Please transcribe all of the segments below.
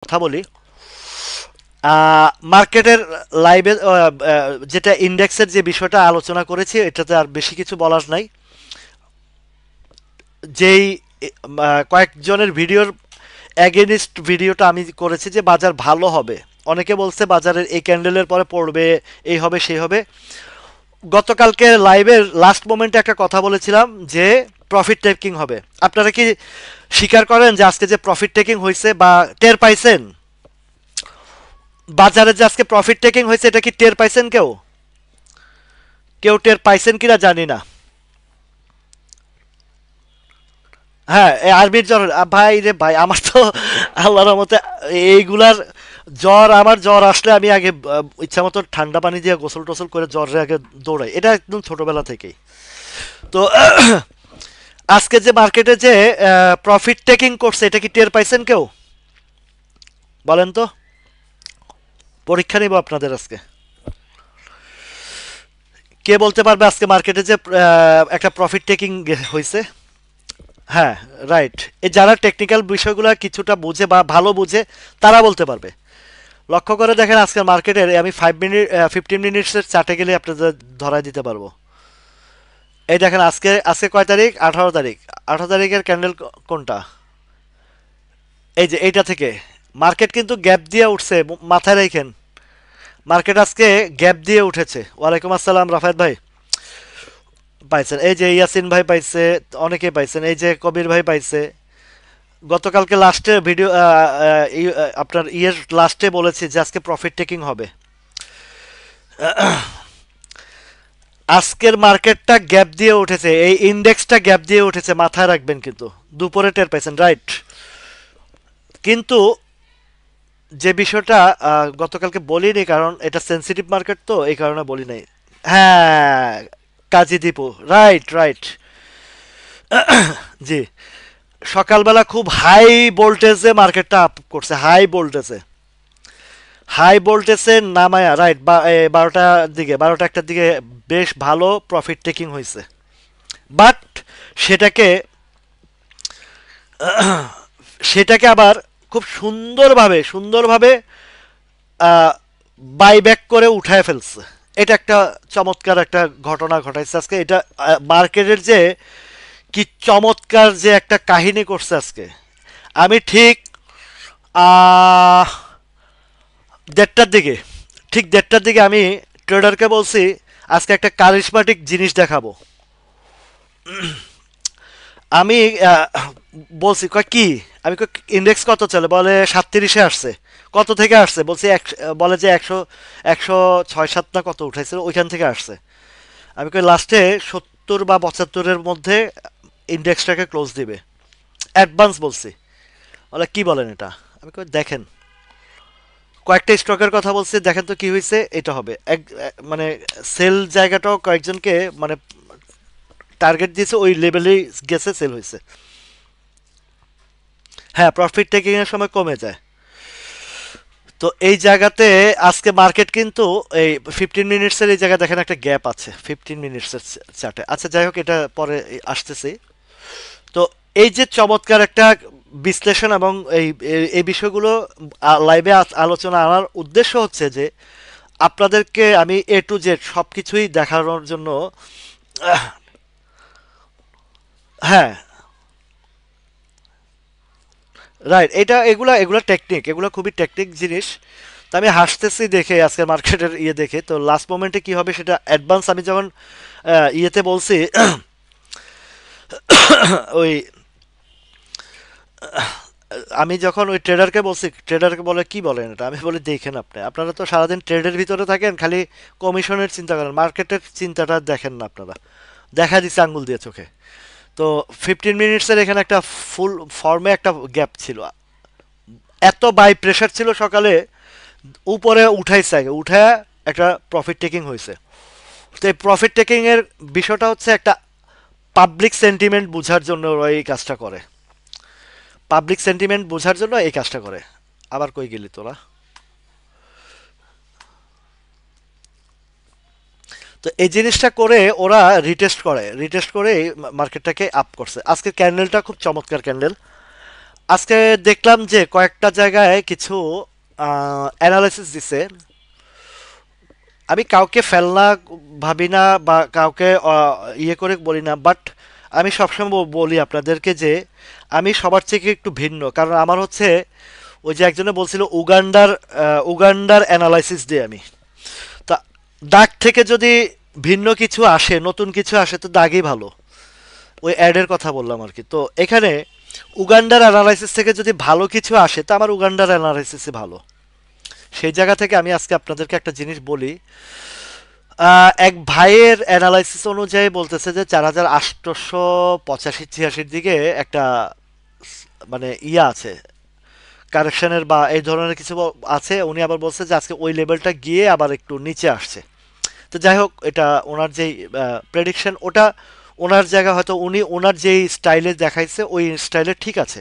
কথা বলি। মার্কেটের লাইভে যেটা ইন্ডেক্সের যে বিষয়টা আলোচনা করেছি এটাতে আর বেশি কিছু বলার নাই। যেই কয়েকজনের ভিডিওর অ্যাগেনিস্ট ভিডিওটা আমি করেছি যে বাজার ভালো হবে, অনেকে বলছে বাজারের এই ক্যান্ডেলের পরে পড়বে, এই হবে সেই হবে। গতকালকে লাইভের লাস্ট মোমেন্টে একটা কথা বলেছিলাম যে প্রফিট টেকিং হবে। আপনারা কি স্বীকার করেন যে আজকে যে প্রফিট টেকিং হয়েছে বা টের পাইছেন? বাজারে যে আজকে প্রফিট টেকিং হয়েছে এটা কি টের পাইছেন কেউ? কেউ টের পাইছেন কিনা জানি না। হ্যাঁ, এই আরবির জ্বর, ভাই রে ভাই, আমার তো আল্লাহর রহমতে এইগুলার জ্বর, আমার জ্বর আসলে আমি আগে ইচ্ছা মতো ঠান্ডা পানি দিয়ে গোসল টোসল করে জ্বরে আগে দৌড়াই, এটা একদম ছোটবেলা থেকেই। তো আজকে যে মার্কেটে যে প্রফিট টেকিং করছে এটা কি টের পাইছেন কেউ? বলেন তো। পরীক্ষা নিব আপনাদের আজকে। কে বলতে পারবে আজকে মার্কেটে যে একটা প্রফিট টেকিং হয়েছে? হ্যাঁ, রাইট। এই যারা টেকনিক্যাল বিষয়গুলো কিছুটা বুঝে বা ভালো বুঝে তারা বলতে পারবে। লক্ষ্য করে দেখেন আজকের মার্কেটের আমি 5 মিনিট 15 মিনিটসের চার্টে গেলে আপনাদের ধরায় দিতে পারবো। এই দেখেন আজকে আজকে কয় তারিখ? 18 তারিখ। 18 তারিখের ক্যান্ডেল কোনটা? এই যে এইটা থেকে মার্কেট কিন্তু গ্যাপ দিয়ে উঠছে, মাথায় রাখেন। মার্কেট আজকে গ্যাপ দিয়ে উঠেছে। ওয়ালাইকুম আসসালাম রাফায়েত ভাই। পাইছেন, এই যে ইয়াসিন ভাই পাইছে, অনেকে পাইছেন, এই যে কবির ভাই পাইছে। গতকালকে লাস্টে ভিডিও আপনার ইয়ের লাস্টে বলেছি যে আজকে প্রফিট টেকিং হবে। আজকের মার্কেটটা গ্যাপ দিয়ে উঠেছে, এই ইন্ডেক্সটা গ্যাপ দিয়ে উঠেছে, মাথায় রাখবেন কিন্তু। দুপুরে টের পাইছেন, রাইট। কিন্তু যে বিষয়টা গতকালকে বলিনি কারণ এটা সেন্সিটিভ মার্কেট, তো এই কারণে বলি নাই। হ্যাঁ, কাজী দীপু, রাইট রাইট। জি, সকালবেলা খুব হাই ভোল্টেজে মার্কেটটা আপ করছে, হাই ভোল্টেজে। হাই ভোল্টেজে নামায়া রাইট, 12টার দিকে, 12টা 1টার দিকে বেশ ভালো প্রফিট টেকিং হয়েছে। বাট সেটাকে সেটাকে আবার খুব সুন্দরভাবে সুন্দরভাবে বাইব্যাক করে উঠায় ফেলছে। এটা একটা চমৎকার একটা ঘটনা ঘটাইছে আজকে। এটা মার্কেটের যে কি চমৎকার যে একটা কাহিনী করছে আজকে। আমি ঠিক আহ, 1:30 দিকে, ঠিক 1:30 দিকে আমি ট্রেডারকে বলছি আজকে একটা কারিশমাটিক জিনিস দেখাবো। আমি আহ, বলছি কয় কি, আমি ইন্ডেক্স কত চলে, বলে 37-এ আসছে। কত থেকে আসছে বলছি, বলে যে 106-107 না কত উঠাইছিল ওইখান থেকে আসছে। আমি কই লাস্টে 70 বা 75-এর মধ্যে ইন্ডেক্সটাকে ক্লোজ দিবে, অ্যাডভান্স বলছি। বলে কি বলেন এটা? আমি কই দেখেন, কয়েকটা স্টকের কথা বলছি, দেখেন তো কি হয়েছে, এটা হবে মানে সেল জায়গাটাও কয়েকজনকে মানে টার্গেট দিয়েছে, ওই লেভেলেই গেছে, সেল হয়েছে। হ্যাঁ, প্রফিট টেকিং এর সময় কমে যায়। তো এই জায়গাতে আজকে মার্কেট কিন্তু এই 15 মিনিটসের এই জায়গায় দেখেন একটা গ্যাপ আছে 15 মিনিটসের চার্টে। আচ্ছা যাই হোক, এটা পরে আসতেছি। তো এই যে চমৎকার একটা বিশ্লেষণ এবং এই বিষয়গুলো লাইভে আলোচনা আনার উদ্দেশ্য হচ্ছে যে আপনাদেরকে আমি A to Z সব কিছুই দেখানোর জন্য। আহ, হ্যাঁ, রাইট। এটা এগুলা এগুলা টেকনিক, এগুলা খুবই টেকনিক জিনিস। তো আমি হাসতেছি দেখে আজকের মার্কেটের ইয়ে দেখে, তো লাস্ট মোমেন্টে কি হবে সেটা অ্যাডভান্স আমি যখন ইয়েতে বলছি ওই আমি যখন ওই ট্রেডারকে বলছি, ট্রেডারকে বলে কি বলেন এটা, আমি বলি দেখেন আপনি, আপনারা তো সারাদিন ট্রেডের ভিতরে থাকেন, খালি কমিশনের চিন্তা করেন, মার্কেটের চিন্তাটা দেখেন না আপনারা। দেখা দিচ্ছে আঙ্গুল দিয়ে চোখে। তো 15 মিনিটসের এখানে একটা ফুল ফর্মে একটা গ্যাপ ছিল, এত বাই প্রেশার ছিল সকালে, উপরে উঠাইছে, আগে উঠায় একটা প্রফিট টেকিং হয়েছে। তো এই প্রফিট টেকিং এর বিষয়টা হচ্ছে একটা পাবলিক সেন্টিমেন্ট বোঝার জন্য ওরা এই কাজটা করে। পাবলিক সেন্টিমেন্ট বোঝার জন্য এই কাজটা করে। আবার কই গেলি তোরা? তো এই জিনিসটা করে ওরা রিটেস্ট করে, রিটেস্ট করে মার্কেটটাকে আপ করছে। আজকের ক্যান্ডেলটা খুব চমৎকার ক্যান্ডেল। আজকে দেখলাম যে কয়েকটা জায়গায় কিছু অ্যানালাইসিস দিছে। আমি কাউকে ফেলনা ভাবি না বা কাউকে ইয়ে করে বলি না, বাট আমি সবসময় বলি আপনাদেরকে যে আমি সবার থেকে একটু ভিন্ন, কারণ আমার হচ্ছে ওই যে একজনে বলছিল উগান্ডার অ্যানালাইসিস দিই আমি। তা দাগ থেকে যদি ভিন্ন কিছু আসে, নতুন কিছু আসে, তো দাগই ভালো। ওই অ্যাডের কথা বললাম আর কি। তো এখানে উগান্ডার অ্যানালাইসিস থেকে যদি ভালো কিছু আসে, তো আমার উগান্ডার অ্যানালাইসিসই ভালো। সেই জায়গা থেকে আমি আজকে আপনাদেরকে একটা জিনিস বলি। এক ভাইয়ের অ্যানালাইসিস অনুযায়ী বলতেছে যে 4885-86 দিকে একটা মানে ইয়া আছে, কারেকশনের বা এই ধরনের কিছু আছে। উনি আবার বলছে যে আজকে ওই লেভেলটা গিয়ে আবার একটু নিচে আসছে। তো যাই হোক, এটা ওনার যেই প্রেডিকশন, ওটা ওনার জায়গা, হয়তো উনি ওনার যেই স্টাইলে দেখাইছে ওই স্টাইলে ঠিক আছে।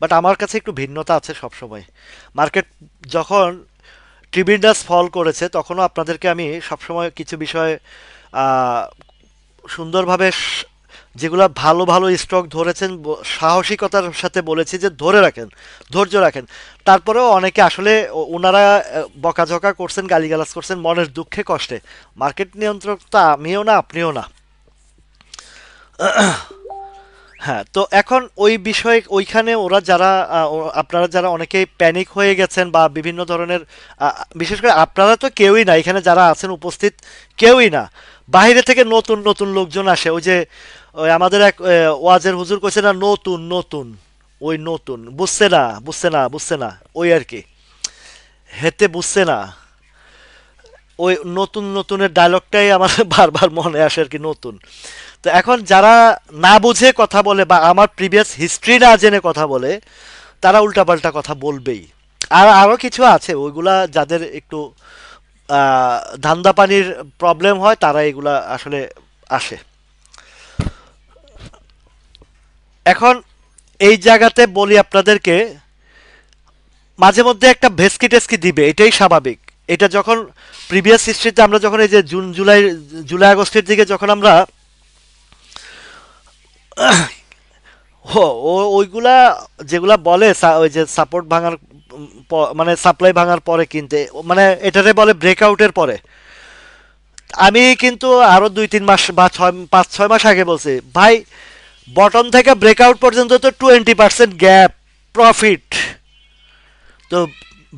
বাট আমার কাছে একটু ভিন্নতা আছে সবসময়। মার্কেট যখন ট্রিবিন্ডাস ফল করেছে, তখনও আপনাদেরকে আমি সবসময় কিছু বিষয় আহ, সুন্দরভাবে যেগুলো ভালো ভালো স্টক ধরেছেন সাহসিকতার সাথে বলেছি যে ধরে রাখেন, ধৈর্য রাখেন। তারপরেও অনেকে আসলে ওনারা বকাঝকা করছেন, গালিগালাজ করছেন মনের দুঃখে কষ্টে। মার্কেট নিয়ন্ত্রক তো আমিও না, আপনিও না। হ্যাঁ, তো এখন ওই বিষয়ে ওইখানে ওরা যারা আপনারা যারা অনেকেই প্যানিক হয়ে গেছেন বা বিভিন্ন ধরনের বিশেষ করে আপনারা তো কেউই না, এখানে যারা আছেন উপস্থিত কেউই না। বাইরে থেকে নতুন নতুন লোকজন আসে। ওই যে ওই আমাদের এক ওয়াজের হুজুর কইছে না, নতুন নতুন, ওই নতুন বুঝছে না, বুঝছে না, বুঝছে না, ওই আর কি। হেতে বুঝছে না, ওই নতুন নতুনের ডায়লগটাই আমার বারবার মনে আসে আর কি, নতুন। তো এখন যারা না বুঝে কথা বলে বা আমার প্রিভিয়াস হিস্ট্রি না জেনে কথা বলে, তারা উল্টাপাল্টা কথা বলবেই। আর আরও কিছু আছে ওইগুলা যাদের একটু ধান্দা পানির প্রবলেম হয়, তারা এগুলা আসলে আসে। এখন এই জায়গাতে বলি আপনাদেরকে, মাঝে মধ্যে একটা ভেস্কি টেস্কি দিবে, এটাই স্বাভাবিক। এটা যখন প্রিভিয়াস হিস্ট্রিতে আমরা যখন এই যে জুন জুলাই, জুলাই আগস্টের দিকে যখন আমরা ওইগুলা যেগুলা বলে ওই যে সাপোর্ট ভাঙার মানে সাপ্লাই ভাঙার পরে কিনতে, মানে এটারে বলে ব্রেকআউটের পরে। আমি কিন্তু আরো 2-3 মাস বা 5-6 মাস আগে বলছি ভাই, বটম থেকে ব্রেকআউট পর্যন্ত তো 20% গ্যাপ, প্রফিট। তো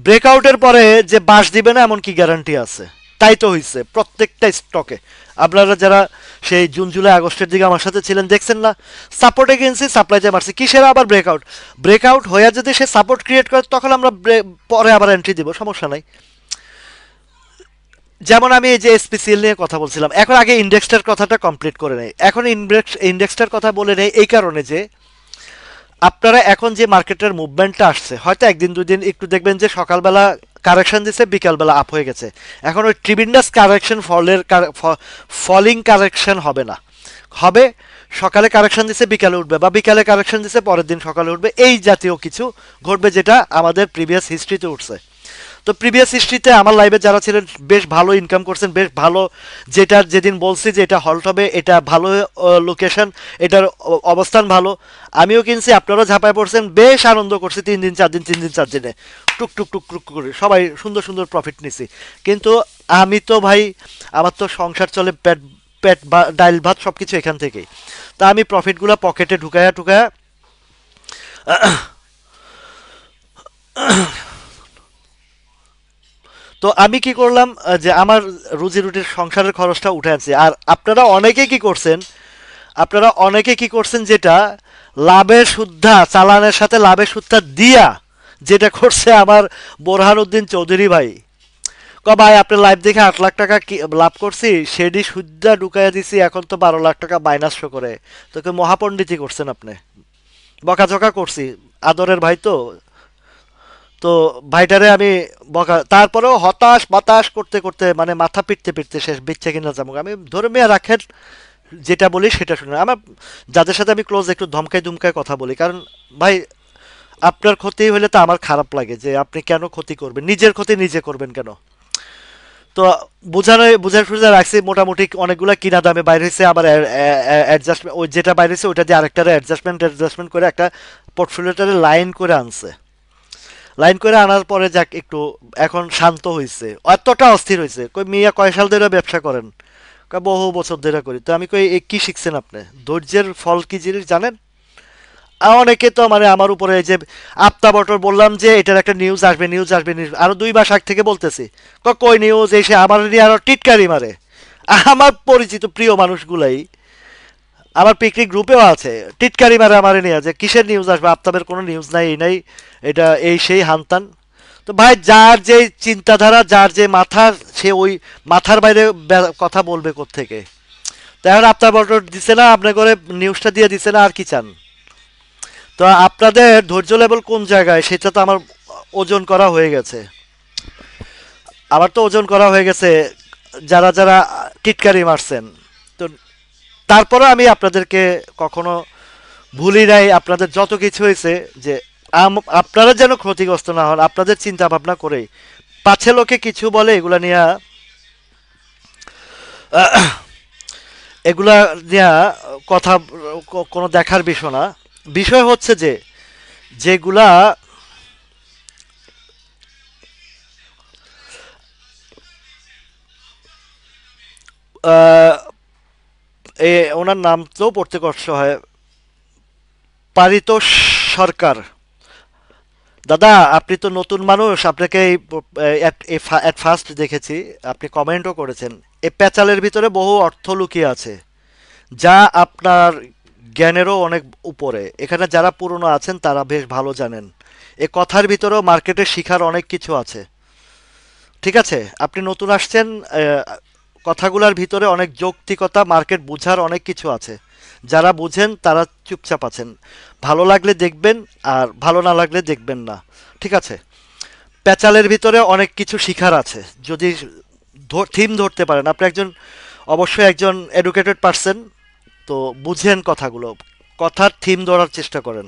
ব্রেকআউটের পরে যে বাস দিবে না এমন কি গ্যারান্টি আছে? তাই তো হইছে প্রত্যেকটা স্টকে। আপনারা যারা সেই জুন জুলাই আগস্টের দিকে আমার সাথে ছিলেন দেখছেন না, সাপোর্টে কিনছি, সাপ্লাইতে মারছি, কিসের আবার ব্রেকআউট। ব্রেকআউট হয়ে যদি সে সাপোর্ট ক্রিয়েট করে, তখন আমরা পরে আবার এন্ট্রি দিব, সমস্যা নাই। যেমন আমি এই যে এসপিসিএল নিয়ে কথা বলছিলাম, এখন আগে ইন্ডেক্সটার কথাটা কমপ্লিট করে নেই। এখন ইন্ডেক্সটার কথা বলে নেই এই কারণে যে আপনারা এখন যে মার্কেটের মুভমেন্টটা আসছে, হয়তো একদিন দুই দিন একটু দেখবেন যে সকালবেলা কারেকশন দিচ্ছে, বিকালবেলা আপ হয়ে গেছে। এখন ওই ট্রিবিন্ডাস কারেকশন, ফলিং কারেকশন হবে না, হবে সকালে কারেকশন দিচ্ছে বিকালে উঠবে, বা বিকালে কারেকশন দিচ্ছে পরের দিন সকালে উঠবে, এই জাতীয় কিছু ঘটবে, যেটা আমাদের প্রিভিয়াস হিস্ট্রিতে উঠছে। তো প্রিভিয়াস হিস্ট্রিতে আমার লাইভে যারা ছিলেন বেশ ভালো ইনকাম করছেন, বেশ ভালো। যেটার যেদিন বলছি যে এটা হল্ট হবে, এটা ভালো লোকেশন, এটার অবস্থান ভালো, আমিও কিনছি, আপনারাও ঝাঁপায় পড়ছেন, বেশ আনন্দ করছি 3 দিন 4 দিন, 3 দিন 4 দিনে টুক টুক টুক টুক করে সবাই সুন্দর সুন্দর প্রফিট নিছি। কিন্তু আমি তো ভাই, আমার তো সংসার চলে, পেট পেট ডাইল ভাত সব কিছু এখান থেকেই। তা আমি প্রফিটগুলো পকেটে ঢুকায়া টুকায়া তো আমি কি করলাম, যে আমার রুজি রুটির সংসারের খরচটা উঠে আনছি। আর আপনারা অনেকে কি করছেন, আপনারা অনেকে কি করছেন, যেটা লাভের সুদ্ধা, চালানের সাথে লাভের সুদ্ধা দিয়া যেটা করছে আমার বোরহান উদ্দিন চৌধুরী ভাই। ভাই আপনার লাইভ দেখে 8 লাখ টাকা লাভ করছি, সেডি সুদ্ধা ঢুকাইয়া দিছি, এখন তো 12 লাখ টাকা মাইনাস শো করে। তোকে মহাপণ্ডিতই করছেন আপনি, বকাঝকা করছি, আদরের ভাই তো। তো ভাইটারে আমি বকা, তারপরেও হতাশ বাতাস করতে করতে মানে মাথা পিটতে পিটতে শেষ, বেচ্চা কিনা যাবো আমি ধরে মেয়ে রাখেন। যেটা বলি সেটা শুনে আমার, যাদের সাথে আমি ক্লোজ, একটু ধমকায় ধুমকায় কথা বলি, কারণ ভাই আপনার ক্ষতি হলে তো আমার খারাপ লাগে যে আপনি কেন ক্ষতি করবেন, নিজের ক্ষতি নিজে করবেন কেন। তো বুঝার সুঝা রাখছি মোটামুটি অনেকগুলা কিনা দামে বাইরে হয়েছে, আবার অ্যাডজাস্টমেন্ট ওই যেটা বাইরে হয়েছে ওইটা দিয়ে আরেকটারে অ্যাডজাস্টমেন্ট করে একটা পোর্টফোলিওটারে লাইন করে আনছে। লাইন করে আনার পরে যাক একটু এখন শান্ত হয়েছে, এতটা অস্থির হয়েছে। কই মিয়া কয় সাল ধরে ব্যবসা করেন? কয় বহু বছর ধরে করি। তো আমি কই কি শিখছেন আপনি? ধৈর্যের ফল কি জিনিস জানেন? অনেকে তো মানে আমার উপরে এই যে আপতা বটর বললাম যে এটার একটা নিউজ আসবে, আরো 2 মাস আগ থেকে বলতেছি। কই নিউজ এসে আমার নিয়ে আরো টিটকারি মারে। আমার পরিচিত প্রিয় মানুষগুলাই আমার পিকনিক গ্রুপেও আছে, টিটকারি মারে আমার নিয়ে যে কিসের নিউজ আসবে, আফতাবের কোনো নিউজ নাই, এই নাই, এটা এই সেই হানতান। তো ভাই যার যে চিন্তাধারা, যার যে মাথা, সে ওই মাথার বাইরে কথা বলবে কোত্থেকে? তো এখন আফতাব বটর দিছে না, আপনার করে নিউজটা দিয়ে দিছে না, আর কি চান? তো আপনাদের ধৈর্য লেভেল কোন জায়গায় সেটা তো আমার ওজন করা হয়ে গেছে। আমার তো ওজন করা হয়ে গেছে যারা যারা টিটকারি মারছেন। তো তারপরে আমি আপনাদেরকে কখনো ভুলি নাই। আপনাদের যত কিছু হয়েছে যে আপনারা যেন ক্ষতিগ্রস্ত না হন, আপনাদের চিন্তা ভাবনা করেই পাছে লোকে কিছু বলে এগুলা নিয়ে, এগুলা নিয়ে কথা কোনো দেখার বিষয় না। বিষয় হচ্ছে যে যেগুলা আহ, ওনার নাম তো পড়তে কষ্ট হয়, পারিতোষ সরকার। দাদা আপনি তো নতুন মানুষ, আপনাকে এট ফার্স্ট দেখেছি, আপনি কমেন্টও করেছেন। এই প্যাচালের ভিতরে বহু অর্থ লুকিয়ে আছে, যা আপনার জ্ঞানেরও অনেক উপরে। এখানে যারা পুরনো আছেন তারা বেশ ভালো জানেন এ কথার ভিতরেও মার্কেটে শিখার অনেক কিছু আছে। ঠিক আছে, আপনি নতুন আসছেন, কথাগুলোর ভিতরে অনেক যৌক্তিকতা, মার্কেট বুঝার অনেক কিছু আছে। যারা বুঝেন তারা চুপচাপ আছেন, ভালো লাগলে দেখবেন আর ভালো না লাগলে দেখবেন না। ঠিক আছে, প্যাচালের ভিতরে অনেক কিছু শিখার আছে যদি থিম ধরতে পারেন। আপনি একজন অবশ্যই একজন এডুকেটেড পারসন, তো বুঝেন কথাগুলো, কথার থিম ধরার চেষ্টা করেন।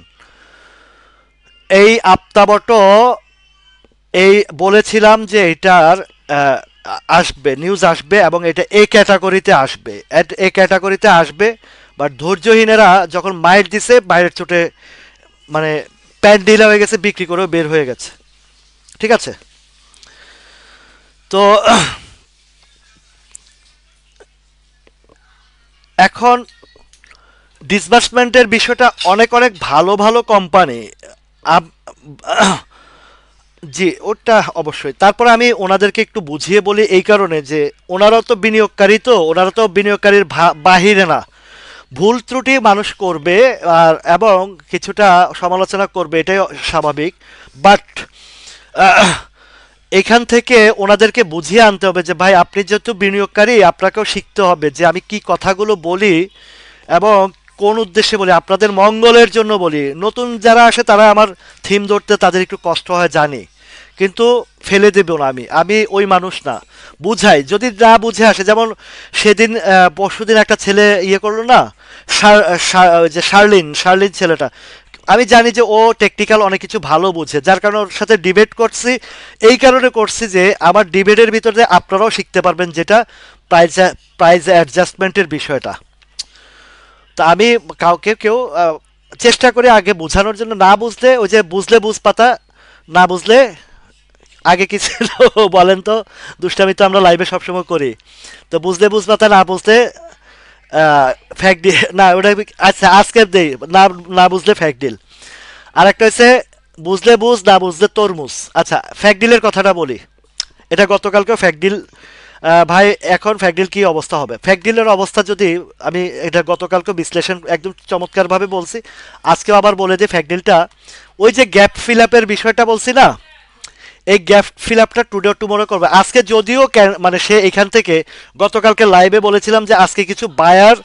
এই আপ্তাবট এই বলেছিলাম যে এটার আহ, আসবে, নিউজ আসবে এবং এটা এই ক্যাটাগরিতে আসবে, এই ক্যাটাগরিতে আসবে। বাট ধৈর্যহীনেরা যখন মাইট দিছে, বাইরের চোটে মানে প্যান্ট ঢিলা হয়ে গেছে, বিক্রি করেও বের হয়ে গেছে। ঠিক আছে, তো এখন ডিসবার্সমেন্টের বিষয়টা অনেক অনেক ভালো ভালো কোম্পানি, জি ওটা অবশ্যই। তারপরে আমি ওনাদেরকে একটু বুঝিয়ে বলি এই কারণে যে ওনারাও তো বিনিয়োগকারী, তো ওনারা তো বিনিয়োগকারীর বাহিরে না। ভুল ত্রুটি মানুষ করবে আর এবং কিছুটা সমালোচনা করবে, এটাই স্বাভাবিক। বাট এখান থেকে ওনাদেরকে বুঝিয়ে আনতে হবে যে ভাই আপনি যেহেতু বিনিয়োগকারী, আপনাকেও শিখতে হবে যে আমি কি কথাগুলো বলি এবং কোন উদ্দেশ্যে বলি, আপনাদের মঙ্গলের জন্য বলি। নতুন যারা আসে তারা আমার থিম ধরতে তাদের একটু কষ্ট হয় জানি, কিন্তু ফেলে দেব না, আমি আমি ওই মানুষ না। বুঝাই, যদি না বুঝে আসে, যেমন সেদিন পরশুদিন একটা ছেলে ইয়ে করলো না, ওই যে শার্লিন শার্লিন ছেলেটা, আমি জানি যে ও টেকনিক্যাল অনেক কিছু ভালো বুঝে, যার কারণে ওর সাথে ডিবেট করছি। এই কারণে করছি যে আমার ডিবেটের ভিতরে আপনারাও শিখতে পারবেন, যেটা প্রাইজ প্রাইজ অ্যাডজাস্টমেন্টের বিষয়টা। তো আমি কাউকে কেউ চেষ্টা করে আগে বোঝানোর জন্য, না বুঝলে ওই যে বুঝলে বুঝ পাতা, না বুঝলে আগে কি ছিল বলেন তো? দুষ্টামি তো আমরা লাইভে সবসময় করি। তো বুঝলে বুঝ পাতা, না বুঝলে ফ্যাক ডিল না, ওটা আচ্ছা আজকে দেই, না না বুঝলে ফ্যাক ডিল। আর একটা হচ্ছে বুঝলে বুঝ, না বুঝলে তরমুজ। আচ্ছা ফ্যাক ডিলের কথাটা বলি, এটা গতকালকেও ফ্যাক ডিল। ভাই এখন ফ্যাকডিল কি অবস্থা হবে? ফ্যাকডিলের অবস্থা যদি আমি এটা গতকালকে বিশ্লেষণ একদম চমৎকারভাবে বলছি, আজকেও আবার বলে দিই ফ্যাকডিলটা ওই যে গ্যাপ ফিল আপের বিষয়টা বলছি না, এই গ্যাপ ফিল আপটা টুডে টুমোরো করবে। আজকে যদিও মানে সে এখান থেকে গতকালকে লাইভে বলেছিলাম যে আজকে কিছু বায়ার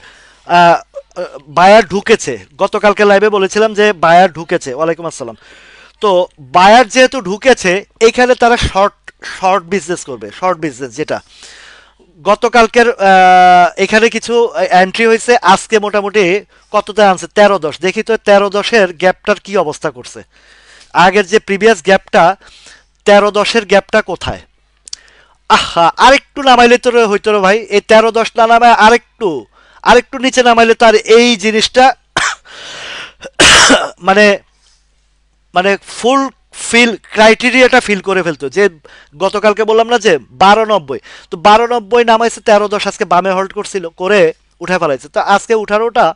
বায়ার ঢুকেছে, গতকালকে লাইভে বলেছিলাম যে বায়ার ঢুকেছে। ওয়ালাইকুম আসসালাম। তো বায়ার যেহেতু ঢুকেছে, এইখানে তারা শর্ট শর্ট বিজনেস করবে, শর্ট বিজনেস যেটা গতকালকের এখানে কিছু এন্ট্রি হয়েছে, আজকে মোটামুটি কতটা আনছে 13-10। দেখি তো 13-10-এর গ্যাপটার কি অবস্থা করছে, আগের যে প্রিভিয়াস গ্যাপটা 13-10-এর গ্যাপটা কোথায়। আহা, আরেকটু নামাইলে তো হইতো রে ভাই, এই 13-10 না নামায় আরেকটু আরেকটু নিচে নামাইলে তো আর এই জিনিসটা মানে মানে ফুল ফিল ক্রাইটেরিয়াটা ফিল করে ফেলতো। যে গতকালকে বললাম না যে 12.90, তো 12.90 নামাইছে, 13-10 আজকে বামে হোল্ড করছিল, করে উঠে ফেলাইছে। তো আজকে উঠানোটা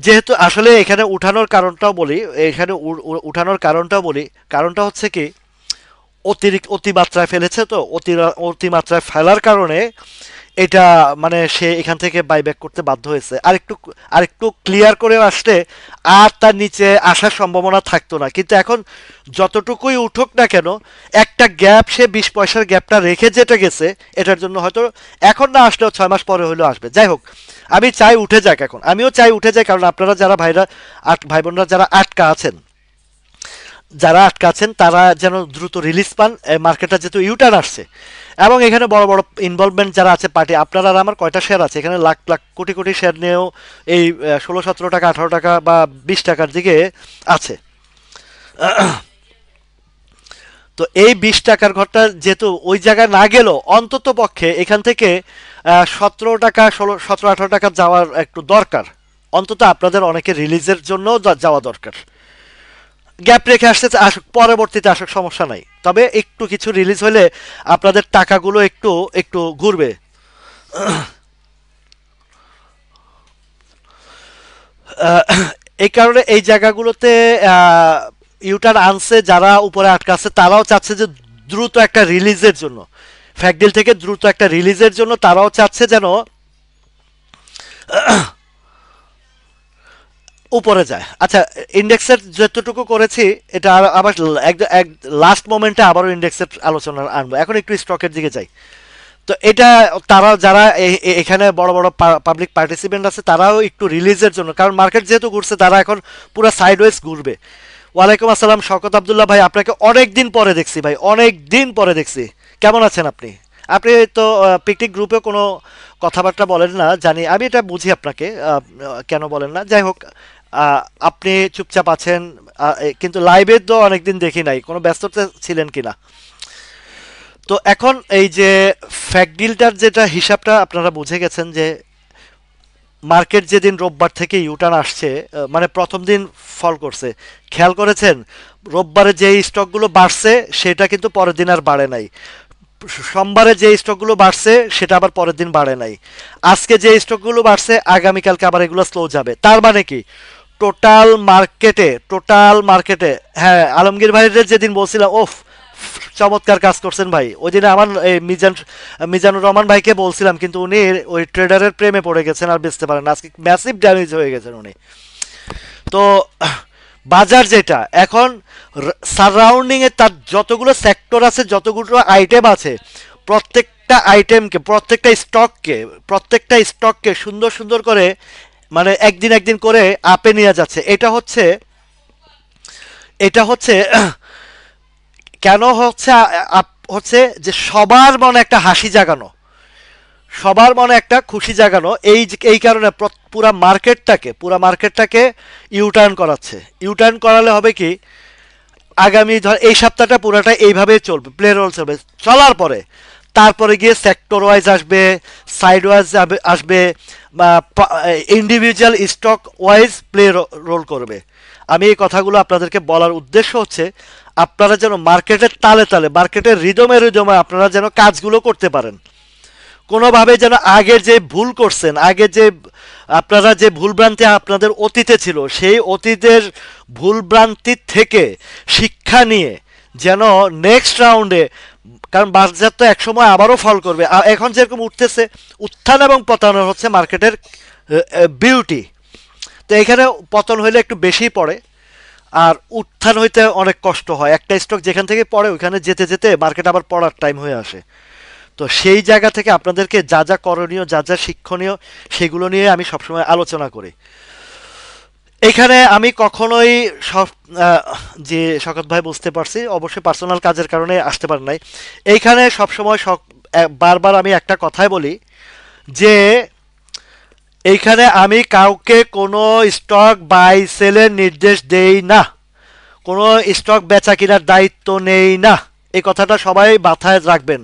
যেহেতু আসলে এখানে উঠানোর কারণটাও বলি, এখানে উঠানোর কারণটাও বলি, কারণটা হচ্ছে কি অতিমাত্রায় ফেলেছে, তো অতিমাত্রায় ফেলার কারণে এটা মানে সে এখান থেকে বাইব্যাক করতে বাধ্য হয়েছে। আরেকটু ক্লিয়ার করে আসলে আর তার নিচে আসার সম্ভাবনা থাকতো না। কিন্তু এখন যতটুকুই উঠুক না কেন, একটা গ্যাপ, সে 20 পয়সার গ্যাপটা রেখে যেটা গেছে, এটার জন্য হয়তো এখন না আসলেও 6 মাস পরে হলেও আসবে। যাই হোক, আমি চাই উঠে যাক, এখন আমিও চাই উঠে যাক, কারণ আপনারা যারা ভাই বোনরা যারা আটকা আছেন তারা যেন দ্রুত রিলিজ পান। মার্কেটটা যেহেতু ইউটার্ন আসছে, এবং এখানে বড় বড় ইনভলভমেন্ট যারা আছে পার্টি, আপনার আর আমার কয়টা শেয়ার আছে এখানে, লাখ লাখ কোটি কোটি শেয়ার নিয়েও এই 16-17 টাকা, 18 টাকা বা 20 টাকার দিকে আছে। তো এই 20 টাকার ঘরটা যেহেতু ওই জায়গায় না গেলেও অন্তত পক্ষে এখান থেকে 17 টাকা, 17-18 টাকা যাওয়ার একটু দরকার, অন্তত আপনাদের অনেকে রিলিজের জন্য যাওয়া দরকার। গ্যাপ রেখে আসতে আসুক, পরবর্তীতে আসুক, সমস্যা নাই, তবে একটু কিছু রিলিজ হলে আপনাদের টাকাগুলো একটু একটু ঘুরবে। এই কারণে এই জায়গাগুলোতে ইউটার্ন আনছে, যারা উপরে আটকা আছে তারাও চাচ্ছে যে দ্রুত একটা রিলিজের জন্য, ফ্যাকডিল থেকে দ্রুত একটা রিলিজের জন্য তারাও চাচ্ছে যেন উপরে যায়। আচ্ছা, ইন্ডেক্সের যতটুকু করেছি এটা আবার লাস্ট মোমেন্টে আবারও ইন্ডেক্সের আলোচনা আনবো। এখন একটু স্টকের দিকে যাই। তো এটা তারা যারা এখানে বড় বড় পাবলিক পার্টিসিপেন্ট আছে তারাও একটু রিলিজের জন্য, কারণ মার্কেট যেহেতু ঘুরছে তারা এখন পুরো সাইডওয়েজ ঘুরবে। ওয়ালাইকুম আসসালাম শওকত আবদুল্লাহ ভাই, আপনাকে অনেক দিন পরে দেখছি ভাই, অনেক দিন পরে দেখছি। কেমন আছেন আপনি? আপনি তো পিকনিক গ্রুপে কোনো কথাবার্তা বলেন না জানি, আমি এটা বুঝি আপনাকে কেন বলেন না। যাই হোক, আপনি চুপচাপ আছেন, কিন্তু লাইভে তো অনেকদিন দেখি নাই, কোনো ব্যস্ততা ছিলেন কিনা। তো এখন এই যে ফ্যাকডিলটার যেটা হিসাবটা আপনারা বুঝে গেছেন যে মার্কেট যেদিন রোববার থেকে ইউটার্ন আসছে, মানে প্রথম দিন ফল করছে, খেয়াল করেছেন রোববারে যে স্টকগুলো বাড়ছে সেটা কিন্তু পরের দিন আর বাড়ে নাই। সোমবারে যে স্টকগুলো বাড়ছে সেটা আবার পরের দিন বাড়ে নাই। আজকে যে স্টকগুলো বাড়ছে আগামীকালকে আবার এগুলো স্লো যাবে। তার মানে কি টোটাল মার্কেটে, হ্যাঁ আলমগীর ভাইয়ের যেদিন বলছিলাম, ওফ চমৎকার কাজ করছেন ভাই, ওই দিনে আমার এই মিজানুর রহমান ভাইকে বলছিলাম, কিন্তু উনি ওই ট্রেডারের প্রেমে পড়ে গেছেন আর বেচতে পারেন না, আজকে ম্যাসিভ ড্যামেজ হয়ে গেছেন উনি। তো বাজার যেটা এখন সারাউন্ডিং এ তার যতগুলো সেক্টর আছে, যতগুলো আইটেম আছে, প্রত্যেকটা আইটেমকে, প্রত্যেকটা স্টককে সুন্দর সুন্দর করে মানে একদিন একদিন করে আপে নিয়ে যাচ্ছে। এটা হচ্ছে কেন হচ্ছে, হচ্ছে যে সবার মনে একটা হাসি জাগানো, সবার মনে একটা খুশি জাগানো, এই কারণে পুরা মার্কেটটাকে ইউটার্ন করাচ্ছে। ইউটার্ন করালে হবে কি, আগামী ধর এই সপ্তাহটা পুরাটা এইভাবেই চলবে, প্লে রোল চলবে, চলার পরে তারপরে গিয়ে সেক্টর ওয়াইজ আসবে, সাইড ওয়াইজ আসবে, individual stock wise play role করবে। আমি এই কথাগুলো আপনাদেরকে বলার উদ্দেশ্য হচ্ছে আপনারা যেন মার্কেটের তালে তালে, মার্কেটের রিদমে আপনারা যেন কাজগুলো করতে পারেন। কোনোভাবে যেন আগের যে ভুল করছেন, আগে যে আপনারা যে ভুলভ্রান্তি আপনাদের অতীতে ছিল, সেই অতীতের ভুলভ্রান্তির থেকে শিক্ষা নিয়ে যেন নেক্সট রাউন্ডে, কারণ বাজার তো একসময় আবারও ফল করবে, এখন যেরকম উঠতেছে, উত্থান এবং পতন হচ্ছে মার্কেটের বিউটি। তো এখানে পতন হইলে একটু বেশিই পড়ে, আর উত্থান হইতে অনেক কষ্ট হয়। একটা স্টক যেখান থেকে পড়ে ওইখানে যেতে যেতে মার্কেট আবার পড়ার টাইম হয়ে আসে। তো সেই জায়গা থেকে আপনাদেরকে যা যা করণীয়, যা যা শিক্ষণীয়, সেগুলো নিয়ে আমি সবসময় আলোচনা করি। এখানে আমি কখনোই সব যে শকত ভাই বুঝতে পারছি, অবশ্যই পার্সোনাল কাজের কারণে আসতে পারেন নাই। এইখানে সবসময় বারবার আমি একটা কথাই বলি যে এইখানে আমি কাউকে কোনো স্টক বাই সেলের নির্দেশ দেই না, কোনো স্টক বেচা কেনার দায়িত্ব নেই না। এই কথাটা সবাই মাথায় রাখবেন।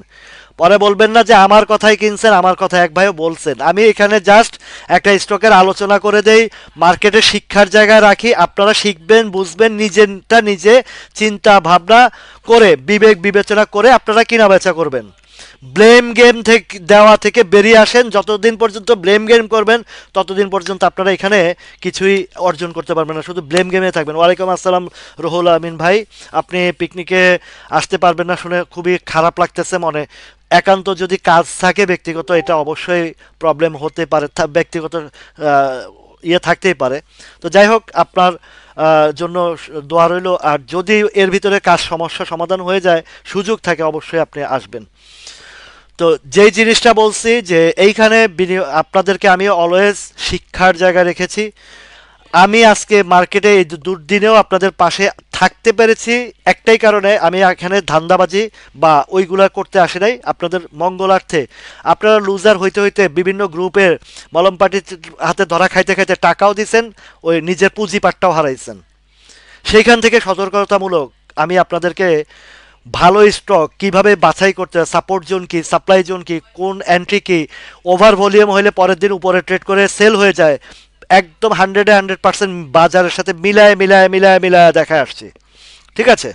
পরে বলবেন না যে আমার কথাই কিনছেন, আমার কথা এক ভাইও বলছেন। আমি এখানে জাস্ট একটা স্টকের আলোচনা করে দেই, মার্কেটে শিক্ষার জায়গায় রাখি, আপনারা শিখবেন, বুঝবেন, নিজেরটা নিজে চিন্তা ভাবনা করে বিবেক বিবেচনা করে আপনারা কিনা বেচা করবেন। ব্লেম গেম থেকে দেওয়া থেকে বেরিয়ে আসেন। যতদিন পর্যন্ত ব্লেম গেম করবেন ততদিন পর্যন্ত আপনারা এখানে কিছুই অর্জন করতে পারবেন না, শুধু ব্লেম গেমে থাকবেন। ওয়ালাইকুম আসসালাম রুহুল আমিন ভাই, আপনি পিকনিকে আসতে পারবেন না শুনে খুবই খারাপ লাগতেছে মনে। একান্ত যদি কাজ থাকে ব্যক্তিগত, এটা অবশ্যই প্রবলেম হতে পারে, ব্যক্তিগত ইয়ে থাকতেই পারে। তো যাই হোক, আপনার জন্য দোয়া রইল। আর যদি এর ভিতরে কাজ সমস্যা সমাধান হয়ে যায়, সুযোগ থাকে, অবশ্যই আপনি আসবেন। তো যেই জিনিসটা বলছি যে এইখানে আপনাদেরকে আমি অলওয়েজ শিক্ষার জায়গায় রেখেছি। আমি আজকে মার্কেটে এই দুর্দিনেও আপনাদের পাশে থাকতে পেরেছি একটাই কারণে, আমি এখানে ধান্দাবাজি বা ওইগুলা করতে আসি নাই, আপনাদের মঙ্গলার্থে। আপনারা লুজার হইতে হইতে বিভিন্ন গ্রুপের মলম পার্টি হাতে ধরা খাইতে খাইতে টাকাও দিছেন, ওই নিজের পুঁজিপাটটাও হারাইছেন। সেইখান থেকে সতর্কতামূলক আমি আপনাদেরকে ভালো স্টক কিভাবে বাছাই করতে হয়, সাপোর্ট জোন কি, সাপ্লাই জোন কি, কোন এন্ট্রি কি, ওভার ভলিউম হলে পরের দিন উপরে ট্রেড করে সেল হয়ে যায়, একদম 100% বাজারের সাথে মিলায় মিলায় মিলায় মিলায় দেখা আসছে। ঠিক আছে?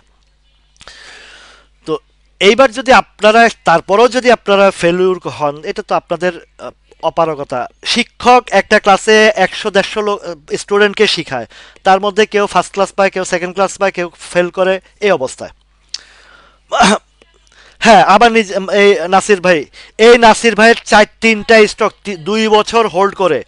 তো এইবার যদি আপনারা তারপরেও যদি আপনারা ফেলিউর হন, এটা তো আপনাদের অপারগতা। শিক্ষক একটা ক্লাসে 100-150 স্টুডেন্টকে শিখায়, তার মধ্যে কেউ ফার্স্ট ক্লাস পায়, কেউ সেকেন্ড ক্লাস পায়, কেউ ফেল করে, এই অবস্থায়। হ্যাঁ, আবার নিজে এই নাসির ভাই, এই নাসির ভাইয়ের 3টা স্টক 2 বছর হোল্ড করে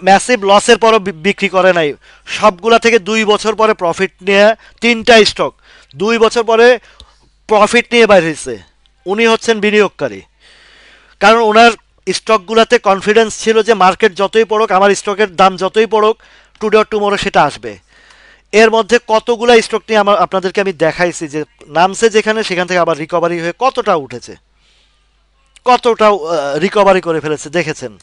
ম্যাসিভ লসের পরও বিক্রি করে নাই, সবগুলা থেকে 2 বছর পরে প্রফিট নিয়ে 3টা স্টক 2 বছর পরে প্রফিট নিয়ে বাইর হয়েছে। উনি হচ্ছেন বিনিয়োগকারী, কারণ ওনার স্টকগুলাতে কনফিডেন্স ছিল যে মার্কেট যতই পড়ুক, আমার স্টকের দাম যতই পড়ুক, টুডে অর টুমোরো সেটা আসবে। এর মধ্যে কতগুলা স্টক নিয়ে আপনাদেরকে আমি দেখাইছি যে নামছে যেখানে, সেখান থেকে আবার রিকভারি হয়ে কতটা উঠেছে, কতটা রিকভারি করে ফেলেছে দেখেছেন।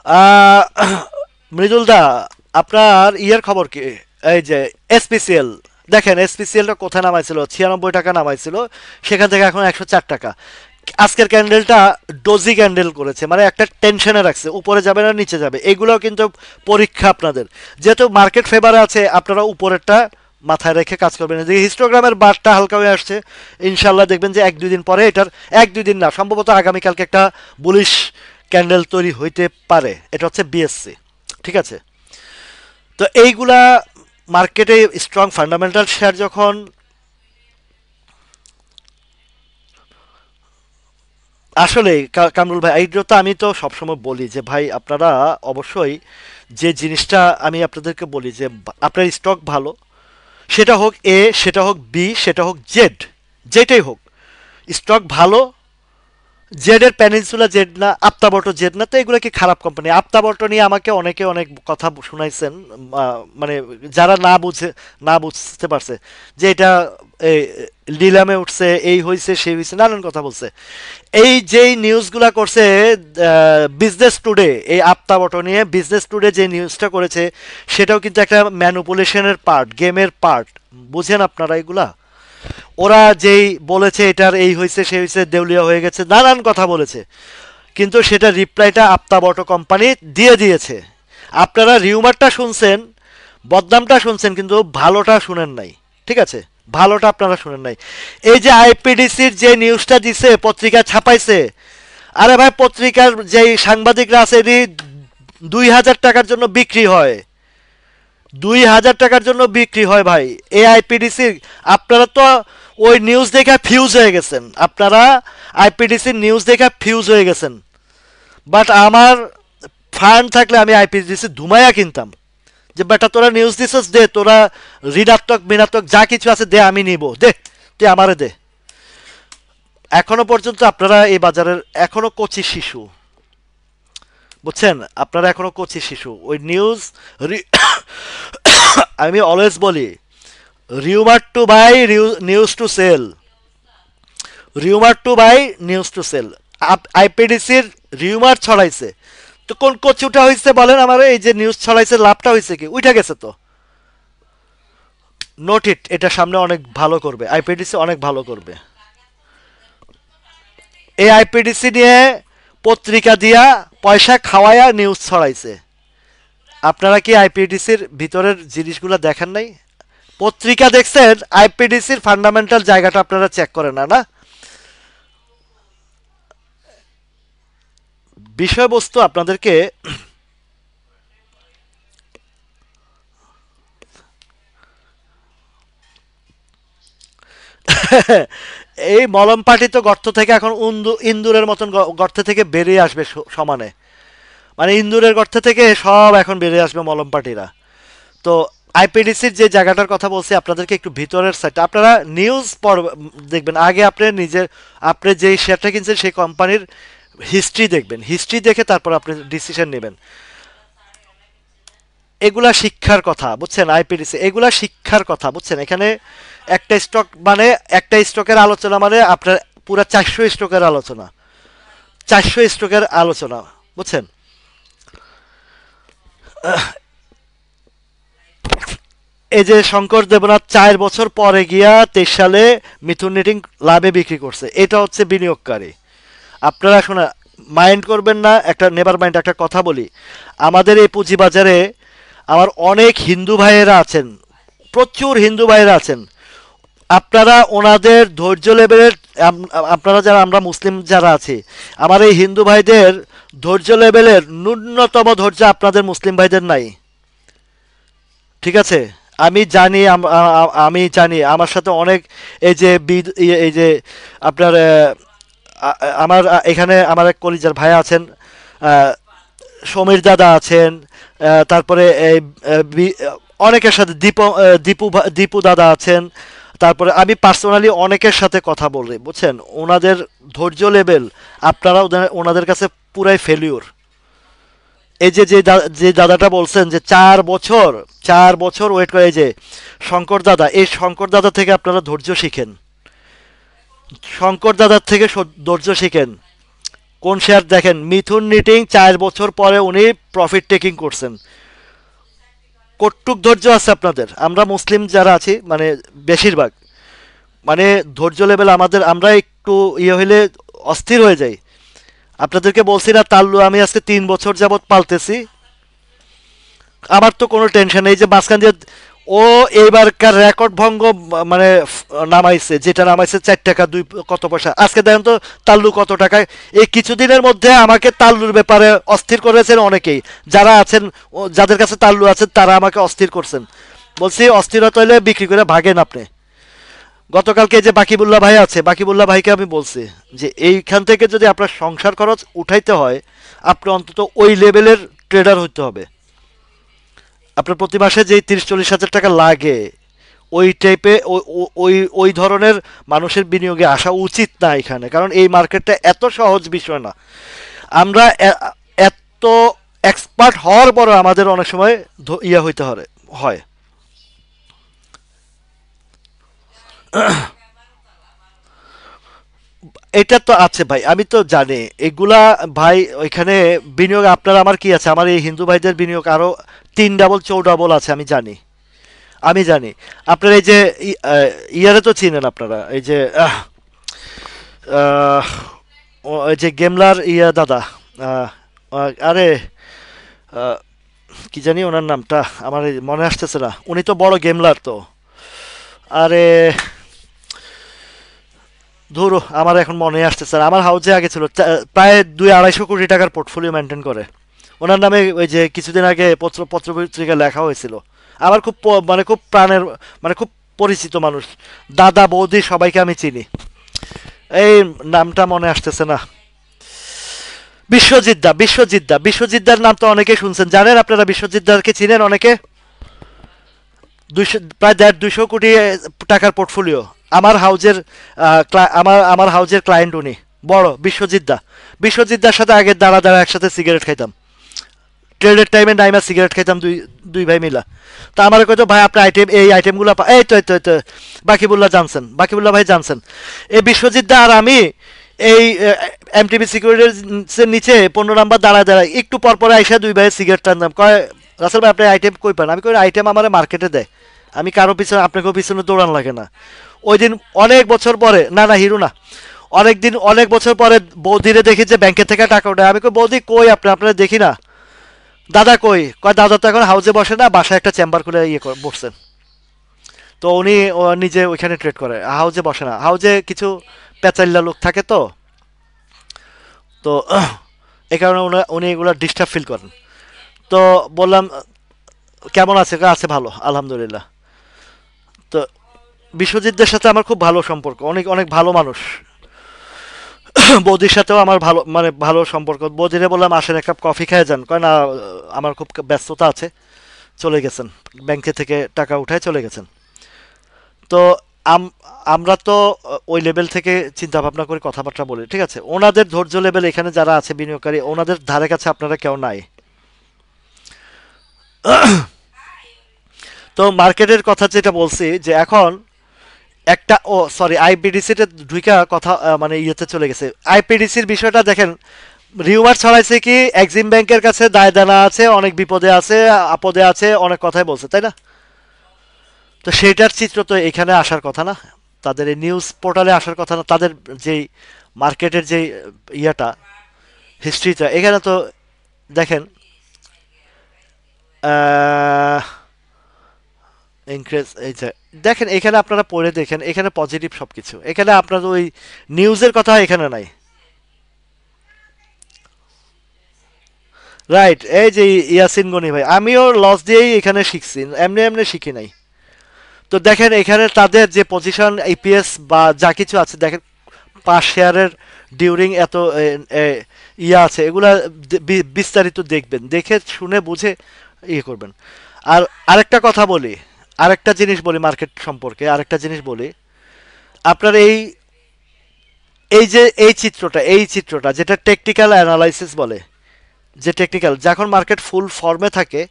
আহ, মৃদুল দা, আপনার ইয়ের খবর কি? এই যে এসপিসিএল, দেখেন এসপিসিএলটা কোথায় নামাইছিল, 96 টাকা নামাইছিল, সেখান থেকে এখন 104 টাকা। আজকের ক্যান্ডেলটা ডোজি ক্যান্ডেল করেছে, মানে একটা টেনশনে রাখছে, উপরে যাবে না নিচে যাবে। এগুলোও কিন্তু পরীক্ষা আপনাদের, যেহেতু মার্কেট ফেভারে আছে, আপনারা উপরেরটা মাথায় রেখে কাজ করবেন। যে হিস্টোগ্রামের বারটা হালকা হয়ে আসছে, ইনশাল্লাহ দেখবেন যে 1-2 দিন পরে এটার, 1-2 দিন না, সম্ভবত আগামীকালকে একটা বুলিশ ক্যান্ডেল তৈরি হইতে পারে। এটা হচ্ছে বিএসসি। ঠিক আছে? তো এইগুলা মার্কেটে স্ট্রং ফান্ডামেন্টাল শেয়ার যখন, আসলে কামরুল ভাই, এইটা তো আমি তো সবসময় বলি যে ভাই আপনারা অবশ্যই যে জিনিসটা আমি আপনাদেরকে বলি যে আপনার স্টক ভালো, সেটা হোক এ, সেটা হোক বি, সেটা হোক জেড, যেটাই হোক, স্টক ভালো, জেডের প্যানিনসুলা জেড না, আপ্তাবর্ত জেড না, তো এগুলো কি খারাপ কোম্পানি? আপ্তাবর্ত নিয়ে আমাকে অনেকে অনেক কথা শুনাইছেন, মানে যারা না বুঝতে পারছে যে এটা এই নিলামে উঠছে, এই হয়েছে সেই হয়েছে, নানান কথা বলছে। এই যেই নিউজগুলা করছে বিজনেস টুডে, এই আপ্তাবর্ত নিয়ে বিজনেস টুডে যে নিউজটা করেছে, সেটাও কিন্তু একটা ম্যানুপুলেশনের পার্ট, গেমের পার্ট। বুঝেন আপনারা এগুলা? ওরা যেই বলেছে এটার এই হয়েছে সেই হয়েছে, দেউলিয়া হয়ে গেছে, নানান কথা বলেছে, কিন্তু সেটা রিপ্লাইটা আপ্তাবর্ত কোম্পানি দিয়ে দিয়েছে। আপনারা রিউমারটা শুনছেন, বদনামটা শুনছেন, কিন্তু ভালোটা শুনেন নাই। ঠিক আছে? ভালোটা আপনারা শুনেন নাই। এই যে আইপিডিসির যে নিউজটা দিছে, পত্রিকা ছাপাইছে, আরে ভাই পত্রিকার যেই সাংবাদিকরা আছে, এটি 2,000 টাকার জন্য বিক্রি হয়, 2,000 টাকার জন্য বিক্রি হয় ভাই এআইপিডিসি। আপনারা তো ওই নিউজ দেখে ফিউজ হয়ে গেছেন, আপনারা আইপিডিসির নিউজ দেখে ফিউজ হয়ে গেছেন। বাট আমার ফান্ড থাকলে আমি আইপিডিসি ধুমাইয়া কিনতাম, যে বেটা তোরা নিউজ দিছিস, দে, তোরা ঋণাত্মক বিনাত্মক যা কিছু আছে দে, আমি নিব, দে, তুই আমারে দে। এখনো পর্যন্ত আপনারা এই বাজারের এখনো কচি শিশু, বুঝছেন? আপনারা এখনো কচি শিশু। ওই নিউজ, আমি অলওয়েজ বলি, rumour to buy, news to sell, rumour to buy, news to sell. আইপিডিসির রিউমার ছড়াইছে, তো কোন কচুটা হয়েছে বলেন আমার? এই যে নিউজ ছড়াইছে, লাভটা হয়েছে কি? উঠে গেছে তো। নোট ইট, এটা সামনে অনেক ভালো করবে, আইপিডিসি অনেক ভালো করবে। এই আইপিডিসি নিয়ে পত্রিকা দিয়া পয়সা খাওয়ায়া নিউজ ছড়াইছে। আপনারা কি আইপিডিসির ভিতরের জিনিসগুলো দেখেন নাই? পত্রিকা দেখছেন, আইপিডিসির ফান্ডামেন্টাল জায়গাটা আপনারা চেক করেন না, না? বিষয়বস্তু আপনাদেরকে এই মলম পার্টি তো গর্ত থেকে এখন ইন্দুরের মতন গর্ত থেকে বেরিয়ে আসবে সমানে। মানে ইন্দুরের গর্ত থেকে সব এখন বেরিয়ে আসবে মলম পার্টিরা। তো আইপিডিসির যে জায়গাটার কথা বলছি আপনাদেরকে, একটু ভিতরের সাইড আপনারা নিউজ পড় দেখবেন। আগে আপনি নিজের, আপনি যেই শেয়ারটা কিনছেন সেই কোম্পানির হিস্ট্রি দেখবেন, হিস্ট্রি দেখে তারপর আপনি ডিসিশন নেবেন। এগুলা শিক্ষার কথা, বুঝছেন? আইপিডিসি এগুলা শিক্ষার কথা, বুঝছেন? এখানে একটা স্টক মানে, একটা স্টকের আলোচনা মানে আপনার পুরো 400 স্টকের আলোচনা, 400 স্টকের আলোচনা, বুঝছেন? এই যে শঙ্কর দেবনাথ 4 বছর পরে গিয়া 23 সালে মিথুন নিটিং লাভে বিক্রি করছে, এটা হচ্ছে বিনিয়োগকারী। আপনারা শোনা মাইন্ড করবেন না, একটা নেভার মাইন্ড, একটা কথা বলি। আমাদের এই পুঁজিবাজারে আমার অনেক হিন্দু ভাইয়েরা আছেন, প্রচুর হিন্দু ভাইয়েরা আছেন। আপনারা ওনাদের ধৈর্য লেভেলের, আপনারা যারা, আমরা মুসলিম যারা আছি, আমার এই হিন্দু ভাইদের ধৈর্য লেভেলের ন্যূনতম ধৈর্য আপনাদের মুসলিম ভাইদের নাই। ঠিক আছে? আমি জানি, আমি জানি আমার সাথে অনেক এই যে এই যে আপনার আমার এখানে আমার এক কলিজার ভাই আছেন, আহ, সমীর দাদা আছেন, তারপরে এই অনেকের সাথে দীপু দাদা আছেন। তারপরে আমি পার্সোনালি অনেকের সাথে কথা বলি, বুঝছেন? ওনাদের ধৈর্য লেভেল আপনারা ওনাদের কাছে পুরাই ফেলিওর। এই যে যে দাদাটা বলছেন যে 4 বছর, 4 বছর ওয়েট করে, এই যে শঙ্কর দাদা, এই শঙ্কর দাদা থেকে আপনারা ধৈর্য শিখেন, শঙ্কর দাদার থেকে ধৈর্য শিখেন। কোন শেয়ার দেখেন, মিথুন নিটিং 4 বছর পরে উনি প্রফিট টেকিং করছেন। কটুক ধৈর্য আছে আপনাদের? আমরা মুসলিম যারা আছি মানে বেশিরভাগ, মানে ধৈর্য লেভেল আমাদের, আমরা একটু ইয়ে হইলে অস্থির হয়ে যাই। আপনাদেরকে বলছি না, তাল্লু আমি আজকে 3 বছর যাবৎ পালতেছি, আমার তো কোনো টেনশন নেই। যে মাঝখান দিয়ে ও এইবারকার রেকর্ড ভঙ্গ মানে নামাইছে, যেটা নামাইছে 4 টাকা 2 কত পয়সা। আজকে দেখেন তো তাল্লু কত টাকায়। এই কিছুদিনের মধ্যে আমাকে তাল্লুর ব্যাপারে অস্থির করেছেন অনেকেই, যারা আছেন, যাদের কাছে তাল্লু আছেন তারা আমাকে অস্থির করছেন। বলছি অস্থিরতা হলে বিক্রি করে ভাগেন আপনি। গতকালকে যে বাকিবুল্লাহ ভাই আছে, বাকিবুল্লাহ ভাইকে আমি বলছি যে এইখান থেকে যদি আপনার সংসার খরচ উঠাইতে হয়, আপনি অন্তত ওই লেভেলের ট্রেডার হইতে হবে। আপনার প্রতি মাসে যেই 30-40 হাজার টাকা লাগে, ওই টাইপে ওই ওই ধরনের মানুষের বিনিয়োগে আসা উচিত না এখানে, কারণ এই মার্কেটটা এত সহজ বিষয় না। আমরা এত এক্সপার্ট হওয়ার পরও আমাদের অনেক সময় ইয়া হইতে হয়। এটা তো আছে ভাই, আমি তো জানি এগুলা। ভাই ওইখানে বিনিয়োগ আপনার আমার কি আছে, আমার এই হিন্দু ভাইদের বিনিয়োগ আরো 3 ডাবল 4 ডাবল আছে, আমি জানি, আমি জানি। আপনার এই যে ইয়ারে তো চিনেন আপনারা, এই যে আহ, ওই যে গেমলার ইয়া দাদা, আরে আহ, কি জানি ওনার নামটা, আমার এই মনে আসতেছে না। উনি তো বড় গেমলার তো। আরে ধরো আমার এখন মনে আসতেছে না। আমার হাউজে আগে ছিল, প্রায় 200-250 কোটি টাকার পোর্টফোলিও মেনটেন করে। ওনার নামে ওই যে কিছুদিন আগে পত্রপত্রিকায় লেখা হয়েছিল। আমার খুব মানে খুব প্রাণের, মানে খুব পরিচিত মানুষ, দাদা বৌদি সবাইকে আমি চিনি। এই নামটা মনে আসতেছে না। বিশ্বজিৎদার নাম তো অনেকে শুনছেন, জানেন আপনারা? বিশ্বজিৎদারকে চিনেন অনেকে? 200, প্রায় 150-200 কোটি টাকার পোর্টফোলিও। আমার হাউজের আমার হাউজের ক্লায়েন্ট উনি, বড় বিশ্বজিৎদার সাথে আগে দাঁড়া দাঁড়া একসাথে সিগারেট খাইতাম, ট্রেডের টাইমে নাইমা সিগারেট খাইতাম, দুই দুই ভাই মিলা। তা আমার কইতো ভাই আপনি এই আইটেমগুলো এই তো বাকিবুল্লাহ ভাই জানছেন। এই বিশ্বজিৎদা আর আমি এই এমটিবি সিকিউরিটির নিচে 15 নাম্বার দাঁড়ায় দাঁড়ায় একটু পর পরে আইসা দুই ভাই সিগারেট টানতাম। কয় রাসেল ভাই আপনি আইটেম কই পান? আমি কই আইটেম আমার মার্কেটে দেয়। আমি কারো পিছনে, আপনাকেও পিছনে দৌড়ান লাগে না। ওই দিন অনেক বছর পরে, না না হিরো না, অনেক বছর পরে বৌদিরে দেখি যে ব্যাংকে থেকে টাকা ওঠে। আমি কই বৌদি কই আপনারা দেখি না। দাদা কই? কয় দাদা তো এখন হাউসে বসে না, বাসায় একটা চেম্বার খুলে বসছেন। তো উনি নিজে ওইখানে ট্রেড করে, হাউজে বসে না। হাউজে কিছু পেঁচাল্লা লোক থাকে, তো তো এই কারণে উনি এগুলো ডিস্টার্ব ফিল করেন। তো বললাম কেমন আছে? আছে ভালো আলহামদুলিল্লাহ। তো বিশ্বজিৎদের সাথে আমার খুব ভালো সম্পর্ক, অনেক অনেক ভালো মানুষ। বৌদির সাথেও আমার ভালো, মানে ভালো সম্পর্ক। বৌদিরে বললাম আসেন এক কাপ কফি খেয়ে যান, কয় না আমার খুব ব্যস্ততা আছে, চলে গেছেন, ব্যাংকে থেকে টাকা উঠায় চলে গেছেন। তো আমরা তো ওই লেভেল থেকে চিন্তা ভাবনা করে কথাবার্তা বলি, ঠিক আছে? ওনাদের ধৈর্য লেভেল এখানে যারা আছে বিনিয়োগকারী, ওনাদের ধারে কাছে আপনারা কেউ নাই। তো মার্কেটের কথা যেটা বলছি, যে এখন একটা, ও সরি, আইপিডিসিতে ঢুইকা কথা মানে ইয়েতে চলে গেছে। আইপিডিসির বিষয়টা দেখেন, রিউমার ছড়াইছে কি এক্সিম ব্যাংকের কাছে দায় দানা আছে, অনেক বিপদে আছে, আপদে আছে, অনেক কথাই বলছে, তাই না? তো সেইটার চিত্র তো এখানে আসার কথা না, তাদের এই নিউজ পোর্টালে আসার কথা না, তাদের যেই মার্কেটের যেই ইয়াটা, হিস্ট্রিটা এখানে তো দেখেন। ইনক্রিজ, এই যে দেখেন এখানে আপনারা পড়ে দেখেন, এখানে পজিটিভ সব কিছু, এখানে আপনার ওই নিউজের কথা এখানে নাই। রাইট, এই যে ইয়াসিন গনি ভাই, আমিও লস দিয়েই এখানে শিখছি, এমনি এমনি শিখি নাই। তো দেখেন এখানে তাদের যে পজিশন ইপিএস বা যা কিছু আছে, দেখেন 5 শেয়ারের ডিউরিং এত ইয়া আছে, এগুলা বিস্তারিত দেখবেন, দেখে শুনে বুঝে ইয়ে করবেন। আর আরেকটা কথা বলি, আরেকটা জিনিস বলি মার্কেট সম্পর্কে, আরেকটা জিনিস বলি। আপনার এই এই যে এই চিত্রটা যেটা টেকনিক্যাল অ্যানালাইসিস বলে, যে টেকনিক্যাল যখন মার্কেট ফুল ফর্মে থাকে,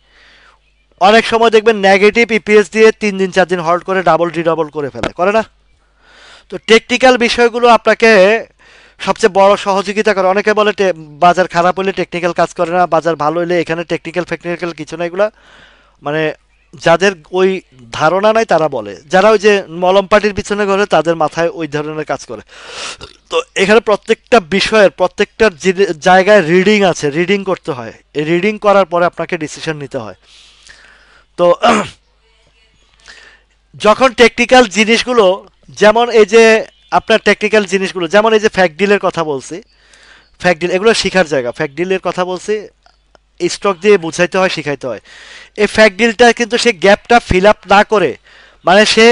অনেক সময় দেখবেন নেগেটিভ ইপিএস দিয়ে 3 দিন 4 দিন হল্ড করে ডাবল ডিডাবল করে ফেলে, করে না? তো টেকনিক্যাল বিষয়গুলো আপনাকে সবচেয়ে বড় সহযোগিতা করে। অনেকে বলে বাজার খারাপ হলে টেকনিক্যাল কাজ করে না, বাজার ভালো হলে এখানে টেকনিক্যাল ফেকনিক্যাল কিছু না, এগুলা মানে যাদের ওই ধারণা নাই তারা বলে, যারা ওই যে মলম পাটির পিছনে ঘরে তাদের মাথায় ওই ধরনের কাজ করে। তো এখানে প্রত্যেকটা বিষয়ের প্রত্যেকটা জায়গায় রিডিং আছে, রিডিং করতে হয়, এই রিডিং করার পরে আপনাকে ডিসিশন নিতে হয়। তো যখন টেকনিক্যাল জিনিসগুলো, যেমন এই যে আপনার টেকনিক্যাল জিনিসগুলো, যেমন এই যে ফ্যাক্ট ডিলের কথা বলছি, ফ্যাক্ট ডিল এগুলো শিখার জায়গা, ফ্যাক্ট ডিলের কথা বলছি, স্টক দিয়ে বুঝাইতে হয়, শিখাইতে হয়। এই ফ্যাক্ট ডিলটা কিন্তু সে গ্যাপটা ফিল আপ না করে, মানে সে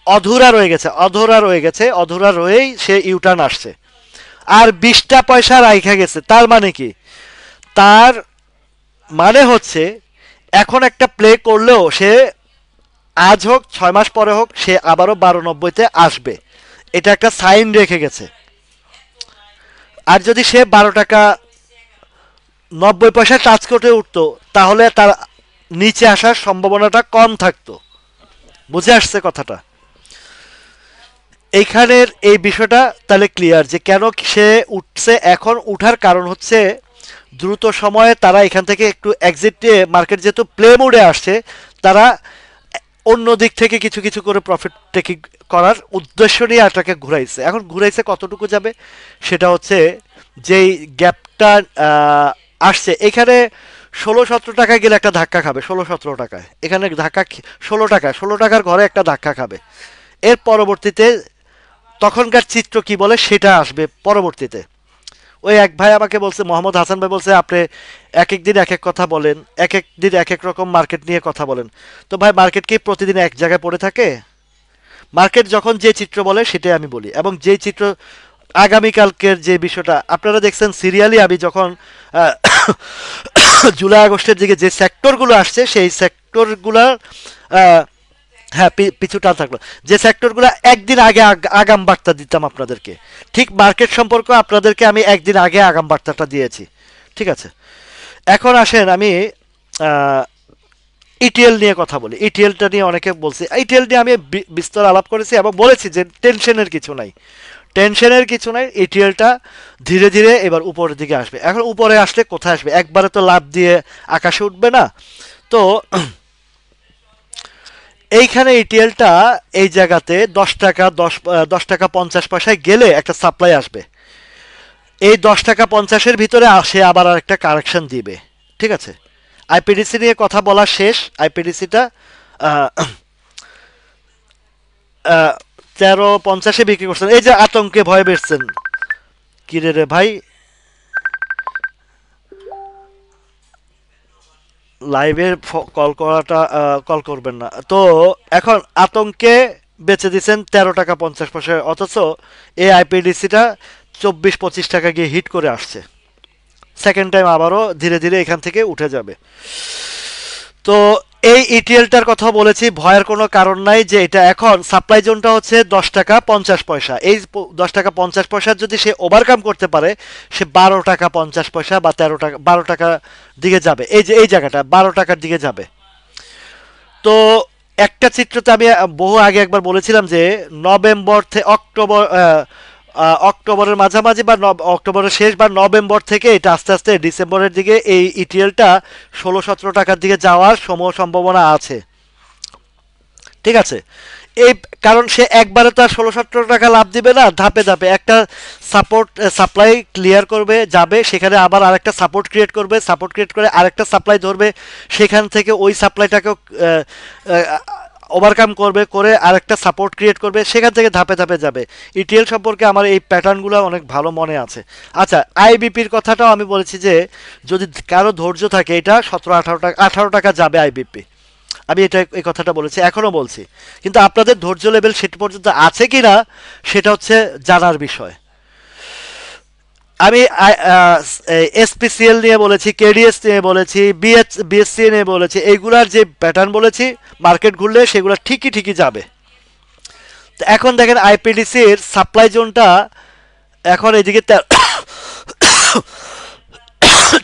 অধরা রয়েই সে ইউটার্ন আসছে, আর 20টা পয়সা রাইখা গেছে। তার মানে কি? তার মানে হচ্ছে এখন একটা প্লে করলেও সে আজ হোক 6 মাস পরে হোক সে আবারও 12.90-তে আসবে, এটা একটা সাইন রেখে গেছে। আর যদি সে 12 টাকা 90 পয়সা টাচ করে উঠতো, তাহলে তার নিচে আসার সম্ভাবনাটা কম থাকতো। বুঝে আসছে কথাটা? এইখানের এই বিষয়টা তাহলে ক্লিয়ার, যে কেন সে উঠছে। এখন উঠার কারণ হচ্ছে দ্রুত সময়ে তারা এখান থেকে একটু এক্সিট দিয়ে, মার্কেট যেহেতু প্লে মোডে আসছে, তারা অন্য দিক থেকে কিছু কিছু করে প্রফিট টেকিং করার উদ্দেশ্য নিয়ে এটাকে ঘুরাইছে। এখন ঘুরাইছে কতটুকু যাবে সেটা হচ্ছে, যেই গ্যাপটা আসছে এখানে 16-17 টাকায় গেলে একটা ধাক্কা খাবে, 16-17 টাকায় এখানে ধাক্কা, 16 টাকার ঘরে একটা ধাক্কা খাবে। এর পরবর্তীতে তখনকার চিত্র কি বলে সেটা আসবে পরবর্তীতে। ওই এক ভাই আমাকে বলছে, মোহাম্মদ হাসান ভাই বলছে, আপনি এক এক দিন এক এক কথা বলেন, এক এক দিন এক এক রকম মার্কেট নিয়ে কথা বলেন। তো ভাই মার্কেট কি প্রতিদিন এক জায়গায় পড়ে থাকে? মার্কেট যখন যে চিত্র বলে সেটাই আমি বলি, এবং যে চিত্র আগামীকালকের যে বিষয়টা আপনারা দেখছেন সিরিয়ালি, আমি যখন আহ, জুলাই আগস্টের দিকে যে সেক্টরগুলো আসছে সেই সেক্টরগুলোর হ্যাঁ পিছু টান থাকলো, যে সেক্টরগুলো একদিন আগে আগাম বার্তা দিতাম আপনাদেরকে, ঠিক মার্কেট সম্পর্ক আপনাদেরকে আমি একদিন আগে আগাম বার্তাটা দিয়েছি, ঠিক আছে? এখন আসেন আমি ইটিএল নিয়ে কথা বলি। ইটিএলটা নিয়ে অনেকে বলছে, ইটিএল নিয়ে আমি বিস্তর আলাপ করেছি এবং বলেছি যে টেনশনের কিছু নাই, টেনশনের কিছু নাই। ইটিএলটা ধীরে ধীরে এবার উপরের দিকে আসবে। এখন উপরে আসলে কোথায় আসবে? একবারে তো লাভ দিয়ে আকাশে উঠবে না। তো এইখানে ইটিএলটা এই জায়গাতে 10 টাকা 10 টাকা 50 পয়সায় গেলে একটা সাপ্লাই আসবে। এই 10 টাকা 50-এর ভিতরে সে আবার আরেকটা কারেকশন দিবে। ঠিক আছে, আইপিডিসি নিয়ে কথা বলা শেষ। আইপিডিসিটা 13.50-এ বিক্রি করছেন। এই যে আতঙ্কে ভয় পেয়েছেন, কি রে ভাই, লাইভে কল করাটা কল করবেন না তো। এখন আতঙ্কে বেচে দিচ্ছেন 13 টাকা 50 পয়সায়, অথচ এই আইপিডিসিটা 24-25 টাকা গিয়ে হিট করে আসছে। সেকেন্ড টাইম আবারও ধীরে ধীরে এখান থেকে উঠে যাবে। তো এই ইটিএলটার কথা বলেছি, ভয়ের কোনো কারণ নাই, যে এটা এখন সাপ্লাই জোনটা হচ্ছে 10 টাকা 50 পয়সা। এই 10 টাকা 50 পয়সার যদি সে ওভারকাম করতে পারে, সে 12 টাকা 50 পয়সা বা 13 টাকা 12 টাকা দিকে যাবে। এই যে এই জায়গাটা 12 টাকার দিকে যাবে। তো একটা চিত্রতে আমি বহু আগে একবার বলেছিলাম যে নভেম্বর থেকে অক্টোবর, অক্টোবরের মাঝামাঝি বা অক্টোবরের শেষ বা নভেম্বর থেকে এটা আস্তে আস্তে ডিসেম্বরের দিকে এই ইটিএলটা 16-17 টাকার দিকে যাওয়ার সম্ভাবনা আছে। ঠিক আছে, এই কারণ সে একবারে তো আর 16-17 টাকা লাভ দিবে না, ধাপে ধাপে একটা সাপোর্ট সাপ্লাই ক্লিয়ার করবে, যাবে সেখানে আবার আরেকটা সাপোর্ট ক্রিয়েট করবে, সাপোর্ট ক্রিয়েট করে আরেকটা সাপ্লাই ধরবে, সেখান থেকে ওই সাপ্লাইটাকেও ওভারকাম করবে, করে আরেকটা সাপোর্ট ক্রিয়েট করবে, সেখান থেকে ধাপে ধাপে যাবে। ইটিএল সম্পর্কে আমার এই প্যাটার্নগুলো অনেক ভালো মনে আছে। আচ্ছা, আইবিপির কথাটাও আমি বলেছি যে যদি কারো ধৈর্য থাকে এটা 17-18 টাকা 18 টাকা যাবে আইবিপি। আমি এটা এই কথাটা বলেছি, এখনও বলছি, কিন্তু আপনাদের ধৈর্য লেভেল সেটা পর্যন্ত আছে কি না সেটা হচ্ছে জানার বিষয়। আমি এসপিসিএল নিয়ে বলেছি, কেডিএস নিয়ে বলেছি, বিএসসি নিয়ে বলেছি, এইগুলার যে প্যাটার্ন বলেছি মার্কেট ঘুরলে সেগুলো ঠিকই ঠিকই যাবে। তো এখন দেখেন আইপিডিসির সাপ্লাই জোনটা এখন এদিকে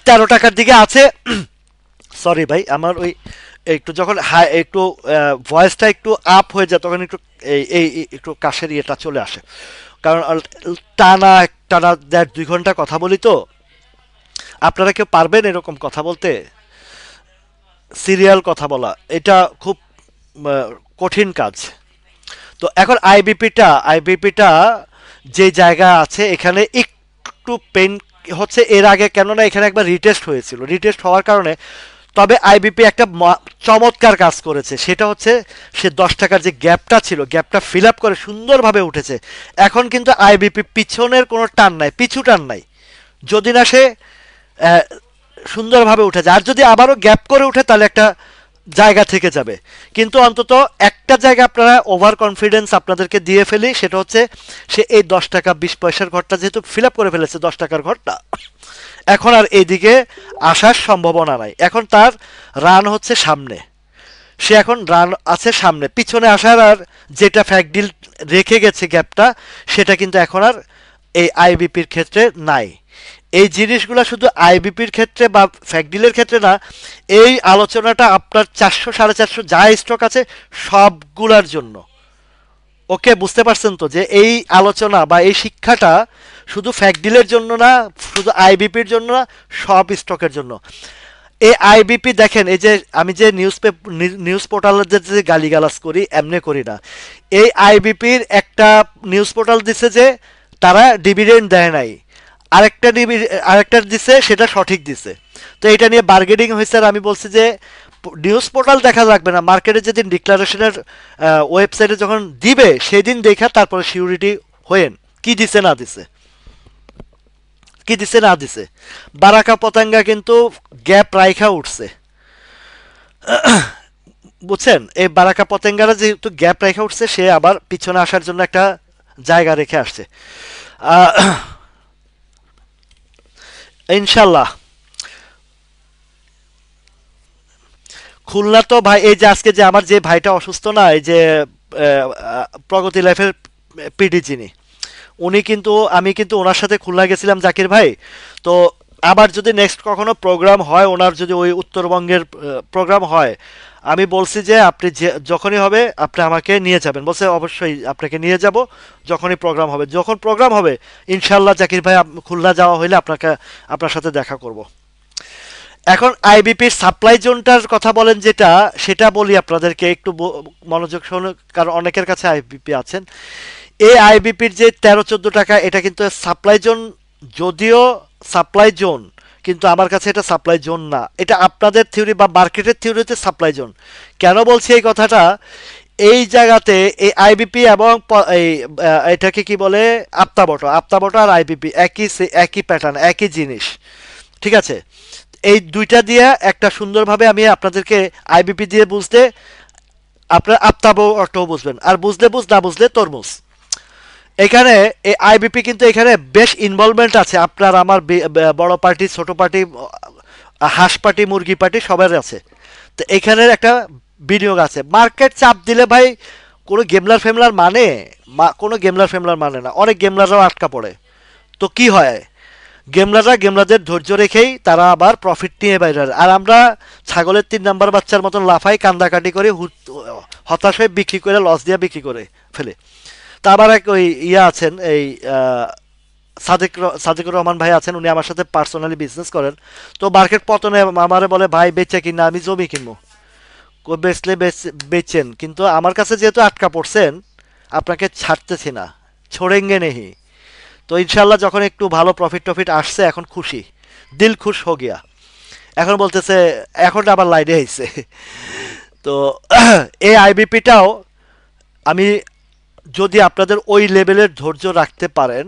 13 টাকার দিকে আছে। সরি ভাই, আমার ওই একটু যখন হাই একটু ভয়েসটা একটু আপ হয়ে যায় তখন একটু এই এই একটু কাশের ইয়েটা চলে আসে, কারণ টানা টানা 1.5-2 ঘন্টা কথা বলি তো। আপনারা কেউ পারবেন এরকম কথা বলতে? সিরিয়াল কথা বলা এটা খুব আহ, কঠিন কাজ। তো এখন আইবিপিটা যে জায়গা আছে এখানে একটু পেন হচ্ছে। এর আগে কেননা এখানে একবার রিটেস্ট হয়েছিল, রিটেস্ট হওয়ার কারণে, তবে আইবিপি একটা চমৎকার কাজ করেছে, সেটা হচ্ছে সে 10 টাকার যে গ্যাপটা ছিল গ্যাপটা ফিল আপ করে সুন্দরভাবে উঠেছে। এখন কিন্তু আইবিপি পিছনের কোনো টান নাই, পিছু টান নাই, যদি না সে আহ, সুন্দরভাবে উঠে যায়। আর যদি আবারও গ্যাপ করে উঠে তাহলে একটা জায়গা থেকে যাবে। কিন্তু অন্তত একটা জায়গা আপনারা ওভার কনফিডেন্স আপনাদেরকে দিয়ে ফেলি, সেটা হচ্ছে সে এই 10 টাকা 20 পয়সার ঘরটা যেহেতু ফিল আপ করে ফেলেছে, 10 টাকার ঘরটা, এখন আর এইদিকে আসার সম্ভাবনা নাই। এখন তার রান হচ্ছে সামনে, সে এখন রান আছে সামনে, পিছনে আসার আর যেটা ফ্যাক্ট ডিল রেখে গেছে গ্যাপটা, সেটা কিন্তু এখন আর এই আইবিপির ক্ষেত্রে নাই। এই জিনিসগুলো শুধু আইবিপির ক্ষেত্রে বা ফ্যাক্ট ডিলের ক্ষেত্রে না, এই আলোচনাটা আপনার 400-450 যা স্টক আছে সবগুলার জন্য। ওকে, বুঝতে পারছেন তো যে এই আলোচনা বা এই শিক্ষাটা শুধু ফ্যাক্ট ডিলের জন্য না, শুধু আইবিপির জন্য না, সব স্টকের জন্য। এই আইবিপি দেখেন, এই যে আমি যে নিউজ পোর্টালের যে গালিগালাজ করি এমনি করি না। এই আইবিপির একটা নিউজ পোর্টাল দিছে যে তারা ডিভিডেন্ড দেয় নাই, আরেকটা দিছে সেটা সঠিক দিছে। তো এটা নিয়ে বার্গেনিং হয়েছে, আর আমি বলছি যে নিউজ পোর্টাল দেখা লাগবে না, মার্কেটে যেদিন ডিক্লারেশনের ওয়েবসাইটে যখন দিবে সেদিন দেখা তারপরে সিউরিটি হয়েন কি দিছে না দিছে, কি দিছে না দিছে। বারাকা পতেঙ্গা কিন্তু গ্যাপ রাইখা উঠছে, বুঝছেন? এই বারাকা পতেঙ্গারা যেহেতু গ্যাপ রেখে উঠছে, সে আবার পিছনে আসার জন্য একটা জায়গা রেখে আসছে। আহ, ইনশাল্লাহ খুলনা তো ভাই, এই যে আজকে যে আমার যে ভাইটা অসুস্থ না, এই যে প্রগতি লাইফের পিডি যিনি, উনি কিন্তু, আমি কিন্তু ওনার সাথে খুলনা গেছিলাম জাকির ভাই। তো আবার যদি নেক্সট কখনো প্রোগ্রাম হয়, ওনার যদি ওই উত্তরবঙ্গের প্রোগ্রাম হয়, আমি বলছি যে আপনি যে যখনই হবে আপনি আমাকে নিয়ে যাবেন। বলছে অবশ্যই আপনাকে নিয়ে যাব যখনই প্রোগ্রাম হবে। যখন প্রোগ্রাম হবে ইনশাল্লাহ জাকির ভাই খুলনা যাওয়া হইলে আপনার সাথে দেখা করব। এখন আইবিপির সাপ্লাই জোনটার কথা বলেন যেটা, সেটা বলি আপনাদেরকে একটু মনোযোগ শুনুন, কারণ অনেকের কাছে আইবিপি আছেন। এই আইবিপির যে 13-14 টাকা, এটা কিন্তু সাপ্লাই জোন, যদিও সাপ্লাই জোন, কিন্তু আমার কাছে এটা সাপ্লাই জোন না, এটা আপনাদের থিওরি বা মার্কেটের থিওরিতে সাপ্লাই জোন। কেন বলছি এই কথাটা? এই জায়গাতে এই আইবিপি এবং এটাকে কি বলে, আপ্তাবটো আর আইবিপি একই প্যাটার্ন, একই জিনিস, ঠিক আছে? এই দুইটা দিয়ে একটা সুন্দরভাবে আমি আপনাদেরকে আইবিপি দিয়ে বুঝতে, আপনার আপ্তাবটো বুঝবেন, আর না বুঝলে তরমুজ। এখানে এই আইবিপি কিন্তু এখানে বেশ ইনভলভমেন্ট আছে, আপনার আমার বড় পার্টি, ছোট পার্টি, হাঁস পার্টি, মুরগি পার্টি, সবার আছে। তো এখানের একটা বিনিয়োগ আছে। মার্কেট চাপ দিলে ভাই কোনো কোনো গেমলার ফেমলার মানে না, অনেক গেমলাররাও আটকা পড়ে। তো কি হয়, গেমলারদের ধৈর্য রেখেই তারা আবার প্রফিট নিয়ে বাইরে, আর আমরা ছাগলের 3 নাম্বার বাচ্চার মতন লাফাই, কান্দাকাটি করে, হতাশ হয়ে বিক্রি করে, লস দিয়ে বিক্রি করে ফেলে। তা আবার এক ওই আছেন, এই সাদিকুর রহমান ভাই আছেন, উনি আমার সাথে পার্সোনালি বিজনেস করেন। তো মার্কেট পতনে আমারে বলে, ভাই বেচে কিনা, আমি জমি কিনবো। বেচলে বেচেন, কিন্তু আমার কাছে যেহেতু আটকা পড়ছেন, আপনাকে ছাড়তেছি না, ছোড়েঙ্গে নেহি। তো ইনশাল্লাহ যখন একটু ভালো প্রফিট আসছে, এখন খুশি, দিল খুশ হো গিয়া। এখন বলতেছে, এখন আবার লাইনে আইছে। তো এই আইবিপিটাও আমি, যদি আপনাদের ওই লেভেলের ধৈর্য রাখতে পারেন,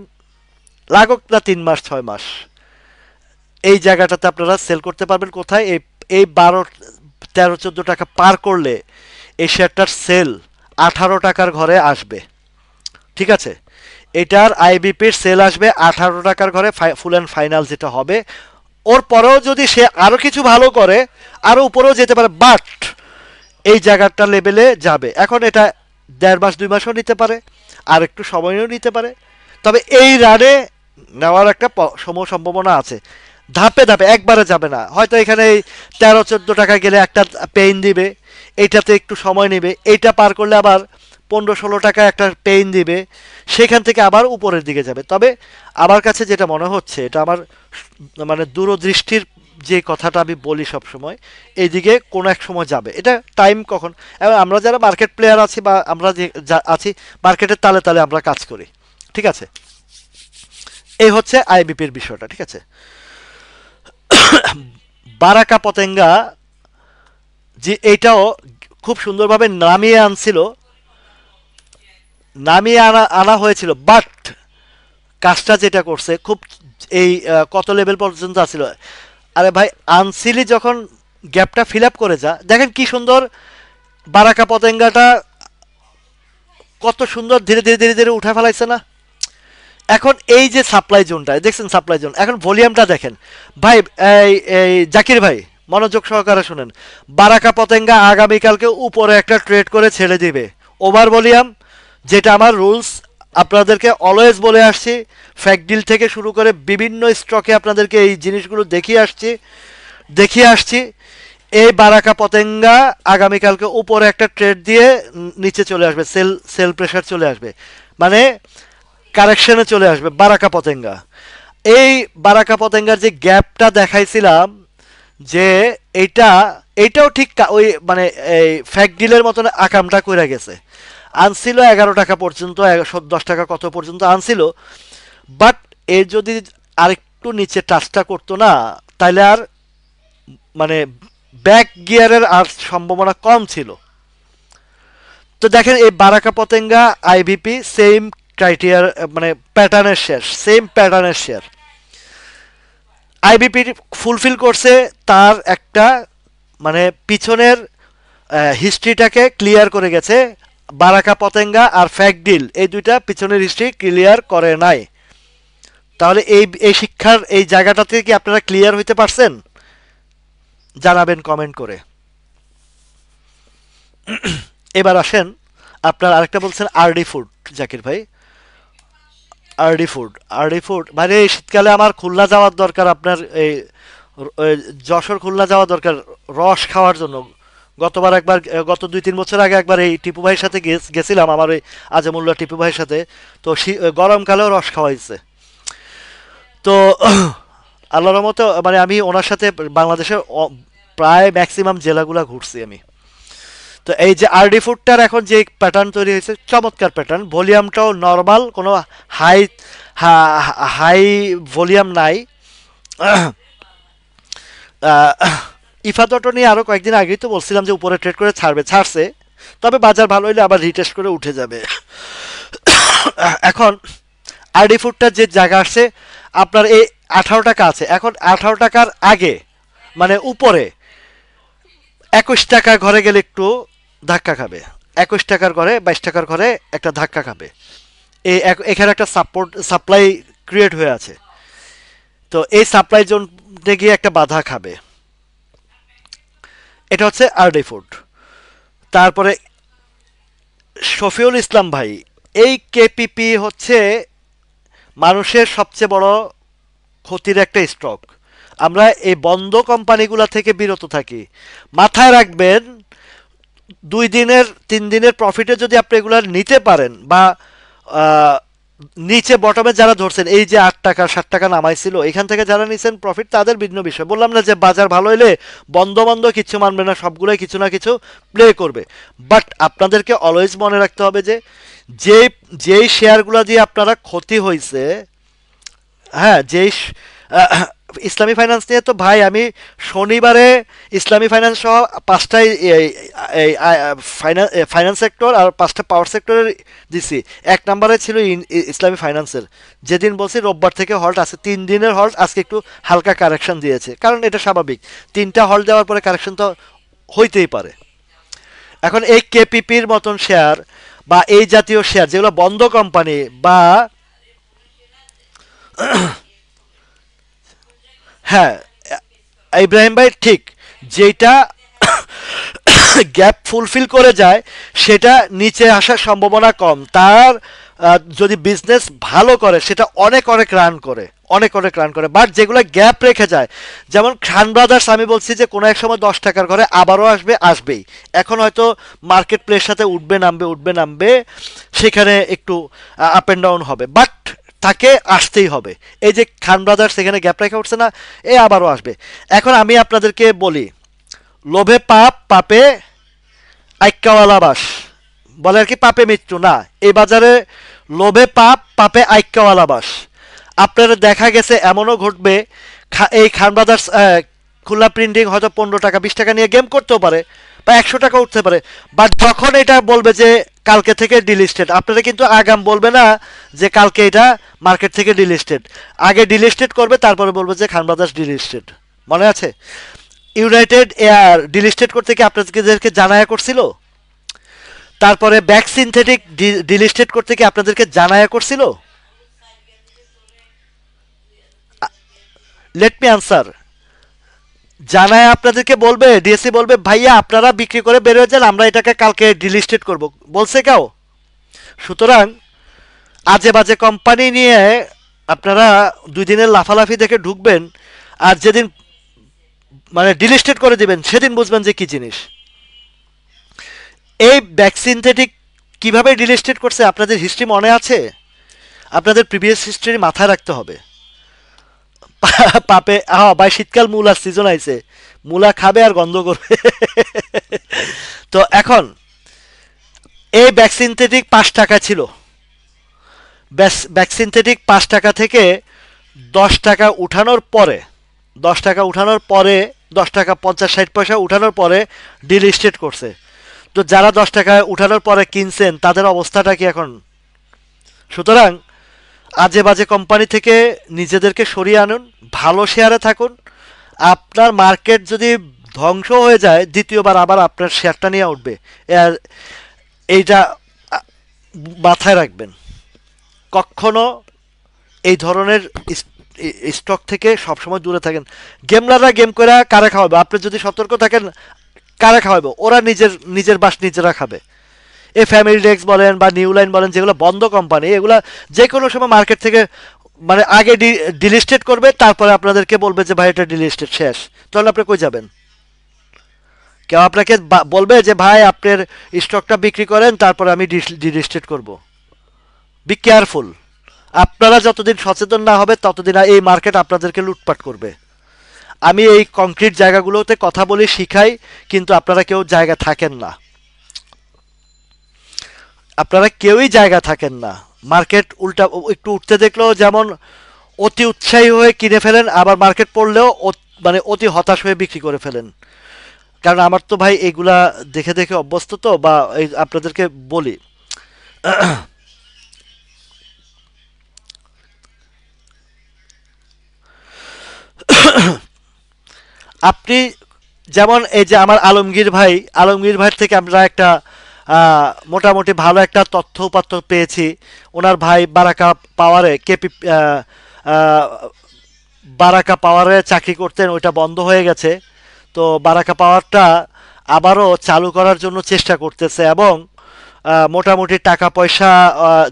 লাগুক না 3 মাস 6 মাস, এই জায়গাটাতে আপনারা সেল করতে পারবেন। কোথায়? এই 12, 13, 14 টাকা পার করলে এই শেয়ারটার সেল 18 টাকার ঘরে আসবে, ঠিক আছে? এটার আইবিপির সেল আসবে 18 টাকার ঘরে, ফুল অ্যান্ড ফাইনাল যেটা হবে। ওর পরেও যদি সে আরও কিছু ভালো করে, আরও উপরেও যেতে পারে, বাট এই জায়গাটা লেভেলে যাবে। এখন এটা 1.5 মাস 2 মাসও নিতে পারে, আর একটু সময়ও নিতে পারে, তবে এই রানে নেওয়ার একটা সম্ভাবনা আছে। ধাপে ধাপে, একবারে যাবে না। হয়তো এখানে এই 13-14 টাকা গেলে একটা পেইন দিবে, এইটাতে একটু সময় নেবে, এইটা পার করলে আবার 15-16 টাকা একটা পেইন দিবে, সেখান থেকে আবার উপরের দিকে যাবে। তবে আমার কাছে যেটা মনে হচ্ছে, এটা আমার মানে দূরদৃষ্টির যে কথাটা আমি বলি সব সময়, এইদিকে কোনো এক সময় যাবে। এটা টাইম কখন, আমরা যারা মার্কেট প্লেয়ার আছি, বা আমরা যে আছি মার্কেটের তালে তালে আমরা কাজ করি, ঠিক আছে? এই হচ্ছে আইবিপির বিষয়টা, ঠিক আছে? বারাকা পতেঙ্গা যে এইটাও খুব সুন্দরভাবে নামিয়ে আনা হয়েছিল, বাট কাজটা যেটা করছে খুব, এই কত লেভেল পর্যন্ত আসছিল। আরে ভাই, আনসিলি যখন গ্যাপটা ফিল আপ করে যা, দেখেন কি সুন্দর বারাকা পতেঙ্গাটা, কত সুন্দর ধীরে ধীরে ধীরে ধীরে উঠে ফেলাইছে না? এখন এই যে সাপ্লাই জোনটা দেখছেন, সাপ্লাই জোন, এখন ভলিউমটা দেখেন ভাই। এই জাকির ভাই, মনোযোগ সহকারে শুনেন। বারাকা পতেঙ্গা আগামীকালকে উপরে একটা ট্রেড করে ছেড়ে দিবে, ওভার ভলিউম, যেটা আমার রুলস আপনাদেরকে অলওয়েজ বলে আসছি। ফ্যাক্ট ডিল থেকে শুরু করে বিভিন্ন স্টকে আপনাদেরকে এই জিনিসগুলো দেখিয়ে আসছি। এই বারাকা পতেঙ্গা আগামীকালকে উপরে একটা ট্রেড দিয়ে নিচে চলে আসবে, সেল প্রেশার চলে আসবে, মানে কারেকশনে চলে আসবে বারাকা পতেঙ্গা। এই বারাকা পতেঙ্গার যে গ্যাপটা দেখাইছিলাম, যে এইটাও ঠিক ওই মানে এই ফ্যাক্ট ডিলের মতন আকামটা কইরা গেছে। আনছিল 11 টাকা পর্যন্ত, 10 টাকা কত পর্যন্ত আনছিল, বাট এর যদি আরেকটু নিচে টাচটা করতো না, তাহলে আর মানে ব্যাক গিয়ারের আর সম্ভাবনা কম ছিল। তো দেখেন, এই বারাকা পতেঙ্গা আইভিপি সেম ক্রাইটেরিয়ার, মানে সেম প্যাটার্নের শেয়ার আইবিপি ফুলফিল করছে। তার একটা মানে পিছনের হিস্ট্রিটাকে ক্লিয়ার করে গেছে। বারাকা পতেঙ্গা আর ফ্যাক্ট ডিল, এই দুইটা পিছনের হিস্ট্রি ক্লিয়ার করে নাই। তাহলে এই শিক্ষার এই জায়গাটাতে কি আপনারা ক্লিয়ার হইতে পারছেন? জানাবেন কমেন্ট করে। এবার আসেন, আপনার আরেকটা বলছেন আরডি ফুড, জাকির ভাই। আরডি ফুড মানে এই শীতকালে আমার খুলনা যাওয়ার দরকার, আপনার এই যশোর খুলনা যাওয়া দরকার রস খাওয়ার জন্য। গত 2-3 বছর আগে একবার এই টিপু ভাইয়ের সাথে গেছিলাম, আমার ওই আজমুল্লাহ টিপু ভাইয়ের সাথে। তো গরমকালেও রস খাওয়াইছে। তো আল্লাহর রহমতে মানে আমি ওনার সাথে বাংলাদেশের প্রায় ম্যাক্সিমাম জেলাগুলা ঘুরছি আমি। তো এই যে আরডি ফুডটার এখন যে প্যাটার্ন তৈরি হয়েছে, চমৎকার প্যাটার্ন, ভলিউমটাও নর্মাল, কোনো হাই হাই ভলিউম নাই। ইফাদটো নিয়ে আরও কয়েকদিন আগেই তো বলছিলাম যে উপরে ট্রেড করে ছাড়ছে, তবে বাজার ভালো হইলে আবার রিটেস্ট করে উঠে যাবে। এখন আরডি ফুডটার যে জায়গা আসছে আপনার এই 18 টাকা আছে, এখন 18 টাকার আগে মানে উপরে 21 টাকা ঘরে গেলে একটু ধাক্কা খাবে, 21 টাকার ঘরে 22 টাকার ঘরে একটা ধাক্কা খাবে। এখানে একটা সাপ্লাই ক্রিয়েট হয়ে আছে, তো এই সাপ্লাই জোনে গিয়ে একটা বাধা খাবে। এটা হচ্ছে আরডি ফুড। তারপরে শফিউল ইসলাম ভাই, এই কেপিপি হচ্ছে মানুষের সবচেয়ে বড় ক্ষতির একটা স্টক। আমরা এই বন্ধ কোম্পানিগুলো থেকে বিরত থাকি। মাথায় রাখবেন 2 দিনের 3 দিনের প্রফিটে যদি আপনি এগুলো নিতে পারেন, বা নিচে বটমে যারা ধরছেন, এই যে 8 টাকা 7 টাকা নামাইছিল, এখান থেকে যারা নিছেন প্রফিট, তাদের ভিন্ন বিষয়। বললাম না যে বাজার ভালো হইলে বন্ধ বন্ধ কিচ্ছু মানবে না, সবগুলোই কিছু না কিছু প্লে করবে। বাট আপনাদেরকে অলওয়েজ মনে রাখতে হবে যে যেই শেয়ারগুলো দিয়ে আপনারা ক্ষতি হয়েছে, হ্যাঁ, ইসলামী ফাইন্যান্স নিয়ে তো ভাই আমি শনিবারে ইসলামী ফাইন্যান্স সহ 5টায় ফাইন্যান্স সেক্টর আর 5টা পাওয়ার সেক্টরের দিছি। 1 নম্বরে ছিল ইসলামী ফাইন্যান্সের, যেদিন বলছি রোববার থেকে হল্ট আছে, 3 দিনের হল্ট, আজকে একটু হালকা কারেকশন দিয়েছে, কারণ এটা স্বাভাবিক, 3টা হল্ট দেওয়ার পরে কারেকশন তো হইতেই পারে। এখন এই কেপিপির মতন শেয়ার বা এই জাতীয় শেয়ার যেগুলো বন্ধ কোম্পানি বা হ্যাঁ, ইব্রাহিম ভাই ঠিক, যেটা গ্যাপ ফুলফিল করে যায় সেটা নিচে আসার সম্ভাবনা কম। তার যদি বিজনেস ভালো করে সেটা অনেক অনেক রান করে, অনেক অনেক রান করে। বাট যেগুলো গ্যাপ রেখে যায়, যেমন খান ব্রাদার্স, আমি বলছি যে কোনো এক সময় 10 টাকার ঘরে আবারও আসবেই। এখন হয়তো মার্কেট প্লের সাথে উঠবে নামবে, সেখানে একটু আপ অ্যান্ড ডাউন হবে, বাট তাকে আসতেই হবে। এই যে খান ব্রাদার্স এখানে গ্যাপ রেখে উঠছে না, এ আবারও আসবে। এখন আমি আপনাদেরকে বলি, লোভে পাপ, পাপে আইক্কাওয়ালা বাস, বলে আর কি পাপে মৃত্যু না, এই বাজারে লোভে পাপ, পাপে আইক্কাওয়ালা বাস। আপনার দেখা গেছে এমনও ঘটবে, এই খান ব্রাদার্স খুলনা প্রিন্টিং হয়তো 15 টাকা 20 টাকা নিয়ে গেম করতেও পারে, বা 100 টাকা উঠতে পারে, বাট যখন এটা বলবে যে কালকে থেকে ডিলিস্টেড, আপনারা কিন্তু আগাম বলবে না যে কালকে এটা মার্কেট থেকে ডিলিস্টেড, আগে ডিলিস্টেড করবে, তারপরে বলবে যে খান ব্রাদার্স ডিলিস্টেড। মনে আছে ইউনাইটেড এয়ার ডিলিস্টেড করতে কি আপনাদেরকে জানায়া করছিল? তারপরে ব্যাক সিনথেটিক ডিলিস্টেড করতে কি আপনাদেরকে জানায়া করছিল? Let me answer. জানায় আপনাদেরকে বলবে, ডিএসসি বলবে ভাইয়া আপনারা বিক্রি করে বের হয়ে যান, আমরা এটাকে কালকে ডিলিস্টেড করব, বলছে কেউ? সুতরাং আজে বাজে কোম্পানি নিয়ে আপনারা 2 দিনের লাফালাফি দেখে ঢুকবেন, আর যেদিন মানে ডিলিস্টেড করে দিবেন সেদিন বুঝবেন যে কি জিনিস। এই ব্যাকসিনথেটিক কিভাবে ডিলিস্টেড করছে আপনাদের হিস্ট্রি মনে আছে? আপনাদের প্রিভিয়াস হিস্ট্রি মাথায় রাখতে হবে। পাপে হ্যাঁ ভাই, শীতকাল মূলার সিজন আইছে, মূলা খাবে আর গন্ধ করবে। তো এখন এই ব্যাকসিনথেটিক 5 টাকা ছিল, ব্যাকসিনথেটিক 5 টাকা থেকে 10 টাকা উঠানোর পরে, 10 টাকা উঠানোর পরে, 10 টাকা 50-60 পয়সা উঠানোর পরে ডিলিস্টেড করছে। তো যারা 10 টাকা উঠানোর পরে কিনছেন তাদের অবস্থাটা কি এখন? সুতরাং আজে বাজে কোম্পানি থেকে নিজেদেরকে সরিয়ে আনুন, ভালো শেয়ারে থাকুন। আপনার মার্কেট যদি ধ্বংস হয়ে যায়, দ্বিতীয়বার আবার আপনার শেয়ারটা নিয়ে উঠবে, এইটা মাথায় রাখবেন। কখনো এই ধরনের স্টক থেকে সবসময় দূরে থাকেন। গেমলাররা গেম করে কারে খাওয়াবে, আপনি যদি সতর্ক থাকেন কারে খাওয়াবে? ওরা নিজের বাস নিজেরা খাবে। এই ফ্যামিলি ডেক্স বলেন বা নিউ লাইন বলেন, যেগুলো বন্ধ কোম্পানি, এগুলো যে কোনো সময় মার্কেট থেকে মানে আগে ডিলিস্টেড করবে, তারপরে আপনাদেরকে বলবে যে ভাই এটা ডিলিস্টেড শেষ। তাহলে আপনি কই যাবেন? কেউ আপনাকে বলবে যে ভাই আপনার স্টকটা বিক্রি করেন, তারপরে আমি ডিলিস্টেড করব। Be careful. আপনারা যতদিন সচেতন না হবে ততদিন এই মার্কেট আপনাদেরকে লুটপাট করবে। আমি এই কংক্রিট জায়গাগুলোতে কথা বলি, শিখাই, কিন্তু আপনারা কেউ জায়গা থাকেন না, আপনারা কেউই জায়গা থাকেন না। মার্কেট উল্টা একটু উঠতে দেখলেও যেমন অতি উৎসাহী হয়ে কিনে ফেলেন, আবার মার্কেট পড়লেও মানে অতি হতাশ হয়ে বিক্রি করে ফেলেন। কারণ আমার তো ভাই এগুলা দেখে দেখে অভ্যস্ত তো, বা এই আপনাদেরকে বলি। আপনি যেমন এই যে আমার আলমগীর ভাই, আলমগীর ভাইয়ের থেকে আমরা একটা মোটামুটি ভালো একটা তথ্য উপাত্ত পেয়েছি। ওনার ভাই বারাকা পাওয়ারে কেপি বারাকা পাওয়ারে চাকরি করতেন, ওইটা বন্ধ হয়ে গেছে। তো বারাকা পাওয়ারটা আবারও চালু করার জন্য চেষ্টা করতেছে, এবং মোটামুটি টাকা পয়সা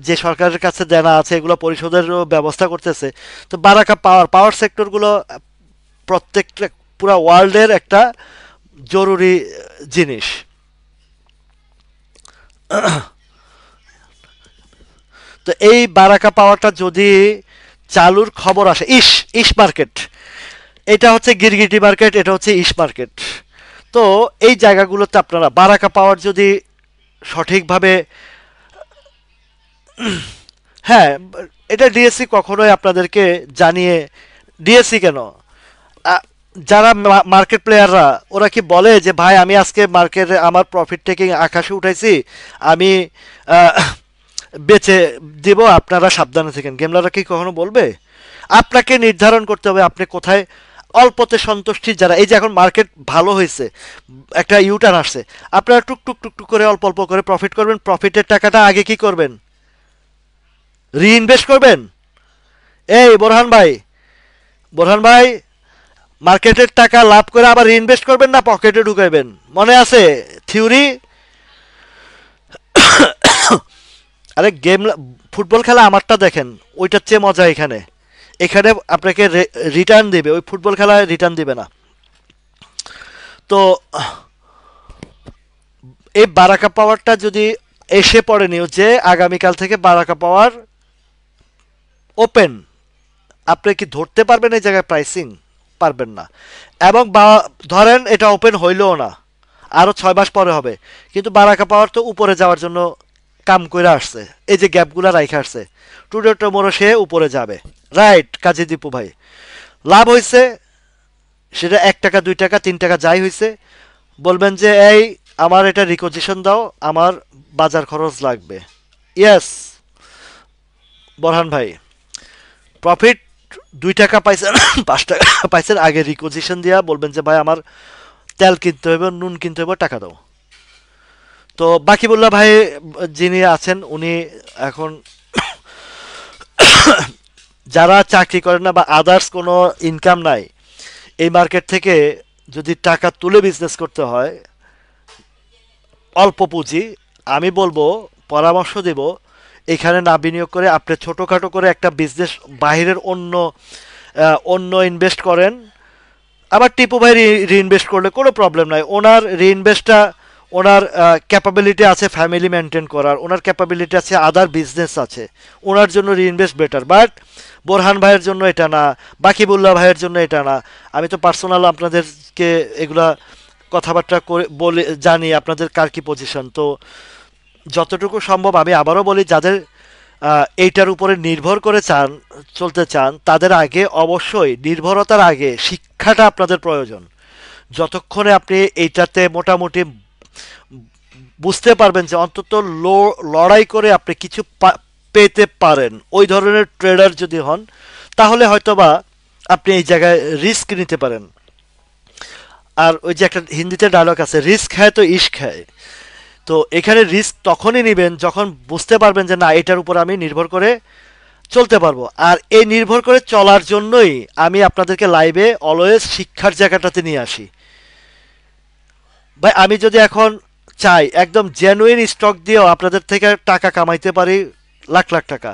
যে সরকারের কাছে দেনা আছে এগুলো পরিশোধেরও ব্যবস্থা করতেছে। তো বারাকা পাওয়ার পাওয়ার সেক্টরগুলো প্রত্যেকটা পুরা ওয়ার্ল্ডের একটা জরুরি জিনিস। তো এই বারাকা পাওয়ারটা যদি চালুর খবর আসে, ইস মার্কেট, এটা হচ্ছে গিরগিটি মার্কেট, এটা হচ্ছে ইস মার্কেট। তো এই জায়গাগুলোতে আপনারা বারাকা পাওয়ার যদি সঠিকভাবে, হ্যাঁ, এটা ডিএসসি কখনোই আপনাদেরকে জানিয়ে, ডিএসসি কেন, আ- যারা মার্কেট প্লেয়াররা ওরা কি বলে যে ভাই আমি আজকে মার্কেটে আমার প্রফিট টেকিং আকাশে উঠাইছি, আমি আহ, বেচে দিব, আপনারা সাবধানে থাকেন? গেমলাররা কি কখনো বলবে? আপনাকে নির্ধারণ করতে হবে আপনি কোথায় অল্পতে সন্তুষ্টি। যারা এই যে এখন মার্কেট ভালো হয়েছে, একটা ইউটার্ন আসছে, আপনারা টুকটুক টুকটুক করে অল্প অল্প করে প্রফিট করবেন। প্রফিটের টাকাটা আগে কি করবেন? রিইনভেস্ট করবেন। এই বোরহান ভাই, বোরহান ভাই, মার্কেটের টাকা লাভ করে আবার রিইনভেস্ট করবেন না পকেটে ঢুকাইবেন? মনে আছে থিওরি? আরে গেম, ফুটবল খেলা আমারটা দেখেন, ওইটার চেয়ে মজা এখানে। এখানে আপনাকে রিটার্ন দিবে, ওই ফুটবল খেলায় রিটার্ন দিবে না। তো এই বারাকা পাওয়ারটা যদি এসে পড়ে নিউজ যে আগামীকাল থেকে বারাকা পাওয়ার ওপেন, আপনি কি ধরতে পারবেন এই জায়গায় প্রাইসিং? পারবেন না। এবং ধরেন এটা ওপেন হইলও না, আরও 6 মাস পরে হবে, কিন্তু বারাকা পাওয়ার তো উপরে যাওয়ার জন্য কাম করে আসছে, এই যে গ্যাপগুলো রাইখে আসছে, টুডে টুমোরো সে উপরে যাবে। রাইট কাজী দীপু ভাই, লাভ হয়েছে সেটা 1 টাকা 2 টাকা 3 টাকা যাই হয়েছে, বলবেন যে এই আমার এটা রিকোজিশন দাও, আমার বাজার খরচ লাগবে। ইয়েস বরহান ভাই, প্রফিট 2 টাকা পাইছেন, 5 টাকা পাইছেন, আগে রিকোজিশন দিয়া বলবেন যে ভাই আমার তেল কিনতে হবে, নুন কিনতে হবে, টাকা দাও। তো বাকিবুল্লাহ ভাই যিনি আছেন উনি এখন যারা চাকরি করেন না বা আদার্স কোনো ইনকাম নাই, এই মার্কেট থেকে যদি টাকা তুলে বিজনেস করতে হয়, অল্প পুঁজি, আমি বলবো, পরামর্শ দেব, এখানে না বিনিয়োগ করে আপনি ছোটোখাটো করে একটা বিজনেস বাহিরের অন্য ইনভেস্ট করেন। আবার টিপু ভাই রিইনভেস্ট করলে কোনো প্রবলেম নাই, ওনার রিইনভেস্টটা, ওনার ক্যাপাবিলিটি আছে ফ্যামিলি মেনটেন করার, ওনার ক্যাপাবিলিটি আছে, আদার বিজনেস আছে, ওনার জন্য রিইনভেস্ট বেটার। বাট বোরহান ভাইয়ের জন্য এটা না, বাকিবুল্লাহ ভাইয়ের জন্য এটা না। আমি তো পার্সোনাল আপনাদেরকে এগুলা কথাবার্তা করে বলে জানি আপনাদের কার কি পজিশন। তো যতটুকু সম্ভব আমি আবারও বলি, যাদের এইটার উপরে নির্ভর করে চলতে চান, তাদের আগে অবশ্যই নির্ভরতার আগে শিক্ষাটা আপনাদের প্রয়োজন। যতক্ষণে আপনি এইটাতে মোটামুটি বুঝতে পারবেন যে অন্তত লড়াই করে আপনি কিছু পেতে পারেন, ওই ধরনের ট্রেডার যদি হন, তাহলে হয়তোবা আপনি এই জায়গায় রিস্ক নিতে পারেন। আর ওই যে একটা হিন্দিতে ডায়লগ আছে, রিস্ক হ্যায় তো ইশক হ্যায়। তো এখানে রিস্ক তখনই নেবেন যখন বুঝতে পারবেন যে না, এটার উপর আমি নির্ভর করে চলতে পারবো। আর এই নির্ভর করে চলার জন্যই আমি আপনাদেরকে লাইভে অলওয়েজ শিক্ষার জায়গাটাতে নিয়ে আসি। ভাই আমি যদি এখন চাই একদম জেনুইন স্টক দিয়েও আপনাদের থেকে টাকা কামাইতে পারি লাখ লাখ টাকা,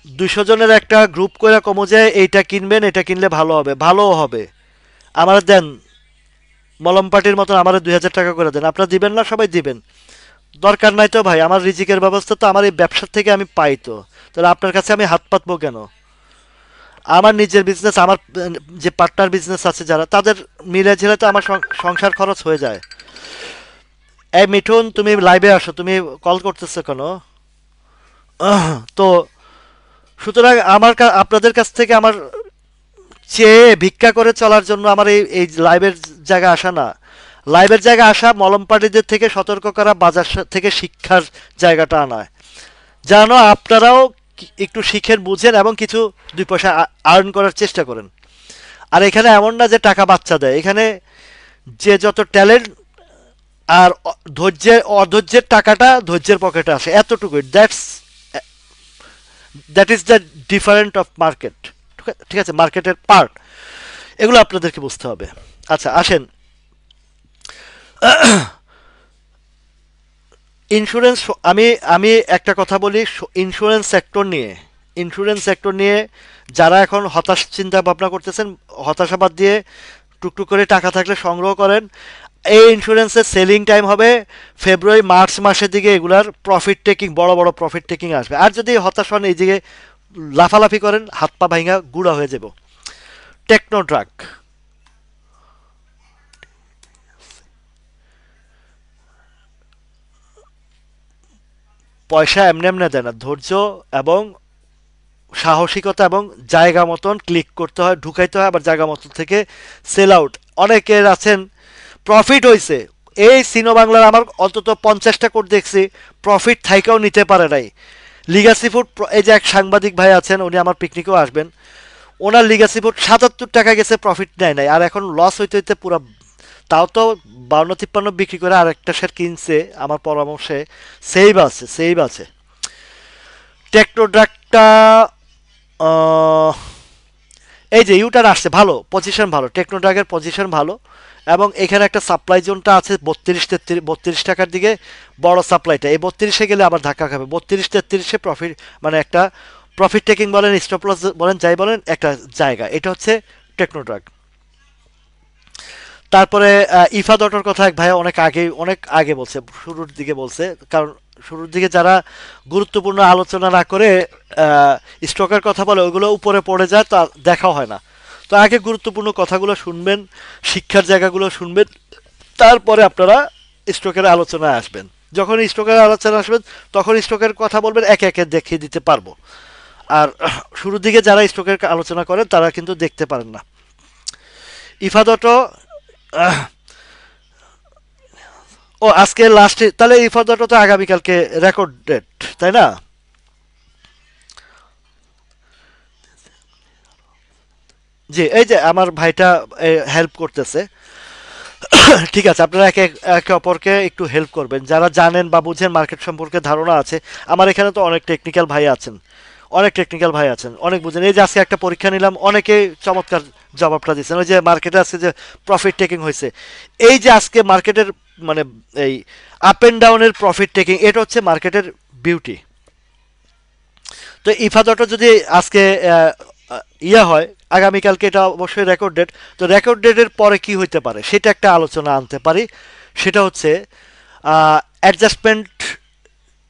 200 জনের একটা গ্রুপ করে কমো যে এইটা কিনবেন, এটা কিনলে ভালো হবে, ভালোও হবে, আমার দেন, মলম পাটির মতন আমার 2000 টাকা করে দেন, আপনারা দিবেন না? সবাই দিবেন। দরকার নাই তো ভাই, আমার রিজিকের ব্যবস্থা তো আমার এই ব্যবসা থেকে আমি পাই তো, তাহলে আপনার কাছে আমি হাত পাতবো কেন? আমার নিজের বিজনেস, আমার যে পার্টনার বিজনেস আছে যারা, তাদের মিলে ঝিলে তো আমার সংসার খরচ হয়ে যায়। এই মিঠুন, তুমি লাইভে আসো, তুমি কল করতেছো কেন? তো সুতরাং আপনাদের কাছ থেকে আমার চেয়ে ভিক্ষা করে চলার জন্য আমার এই এই লাইভের জায়গা আসা না। লাইভের জায়গা আসা মলম পার্টিদের থেকে সতর্ক করা, বাজার থেকে শিক্ষার জায়গাটা আনায়, যেন আপনারাও একটু শিখেন, বুঝেন এবং কিছু দুই পয়সা আর্ন করার চেষ্টা করেন। আর এখানে এমন না যে টাকা বাচ্চা দেয়, এখানে যে যত ট্যালেন্ট আর ধৈর্যের অধৈর্যের টাকাটা ধৈর্যের পকেটে আসে, এতটুকুই। That is the different of market. ঠিক আছে, মার্কেটের পার্ট, এগুলো আপনাদেরকে বুঝতে হবে। আচ্ছা আসেন, ইন্স্যুরেন্স, আমি আমি একটা কথা বলি ইন্স্যুরেন্স সেক্টর নিয়ে। ইন্স্যুরেন্স সেক্টর নিয়ে যারা এখন হতাশ চিন্তা ভাবনা করতেছেন, হতাশাবাদ দিয়ে টুকটুক করে টাকা থাকলে সংগ্রহ করেন। এই ইন্স্যুরেন্সের সেলিং টাইম হবে ফেব্রুয়ারি মার্চ মাসের দিকে, এগুলার প্রফিট টেকিং, বড় বড় প্রফিট টেকিং আসবে। আর যদি হতাশ হন, এই দিকে লাফালাফি করেন, হাত পা ভাঙা গুঁড়া হয়ে যাব। টেকনো ড্রাগ, পয়সা এমনি এমনি দেয় না, ধৈর্য এবং সাহসিকতা এবং জায়গা মতন ক্লিক করতে হয়, ঢুকাইতে হয়, আবার জায়গা মতন থেকে সেল আউট। অনেকের আছেন প্রফিট হয়েছে, এই সিনো বাংলার আমার অন্তত 50টা কোট দেখছি প্রফিট থাইকাও নিতে পারে নাই। লিগাসি ফুড, এই যে এক সাংবাদিক ভাই আছেন, উনি আমার পিকনিকেও আসবেন, ওনার লিগাসি ফুড 77 টাকা গেছে, প্রফিট নেয় নাই, আর এখন লস হইতে হইতে পুরো। তাও তো 52-53 বিক্রি করে আরেকটা শেয়ার কিনছে আমার পরামর্শে, সেভ আছে, সেভ আছে। টেকনোড্রাকটা এই যে ইউটার আসছে, ভালো পজিশন, ভালো টেকনোড্রাগের পজিশন ভালো। এবং এখানে একটা সাপ্লাই জোনটা আছে 32-33 টাকার দিকে, বড় সাপ্লাইটা এই 32-এ গেলে আবার ধাক্কা খাবে। 32-33-এ প্রফিট, মানে একটা প্রফিট টেকিং বলেন, স্টপ লস বলেন, যাই বলেন, একটা জায়গা, এটা হচ্ছে টেকনোড্রাগ। তারপরে ইফাদ অটোর কথা এক ভাই অনেক আগে বলছে, শুরুর দিকে বলছে। কারণ শুরুর দিকে যারা গুরুত্বপূর্ণ আলোচনা না করে স্টকের কথা বলে, ওইগুলো উপরে পড়ে যায়, তা দেখা হয় না। তো আগে গুরুত্বপূর্ণ কথাগুলো শুনবেন, শিক্ষার জায়গাগুলো শুনবেন, তারপরে আপনারা স্টকের আলোচনায় আসবেন। যখন স্টকের আলোচনা আসবেন, তখন স্টকের কথা বলবেন, একে একে দেখিয়ে দিতে পারবো। আর শুরুর দিকে যারা স্টকের আলোচনা করেন, তারা কিন্তু দেখতে পারেন না। ইফাদ অটো, ও আজকে লাস্টে, তাহলে এই ফর্দটা তো আগামীকালকে রেকর্ড ডেট, তাই না? জি, এই যে আমার ভাইটা হেল্প করতেছে। ঠিক আছে, আপনারা একে একে অপরকে একটু হেল্প করবেন, যারা জানেন বা বুঝেন, মার্কেট সম্পর্কে ধারণা আছে। আমার এখানে তো অনেক টেকনিক্যাল ভাই আছেন, অনেক টেকনিক্যাল ভাই আছেন, অনেক বুঝেন। এই যে আজকে একটা পরীক্ষা নিলাম, অনেকে চমৎকার জবাবটা দিচ্ছেন। ওই যে মার্কেটে আজকে যে প্রফিট টেকিং হয়েছে, এই যে আজকে মার্কেটের, মানে এই আপ অ্যান্ড ডাউনের প্রফিট টেকিং, এটা হচ্ছে মার্কেটের বিউটি। তো ইফাদটা যদি আজকে ইয়ে হয়, আগামীকালকে এটা অবশ্যই রেকর্ড ডেট। তো রেকর্ড ডেটের পরে কি হইতে পারে সেটা একটা আলোচনা আনতে পারি। সেটা হচ্ছে অ্যাডজাস্টমেন্ট,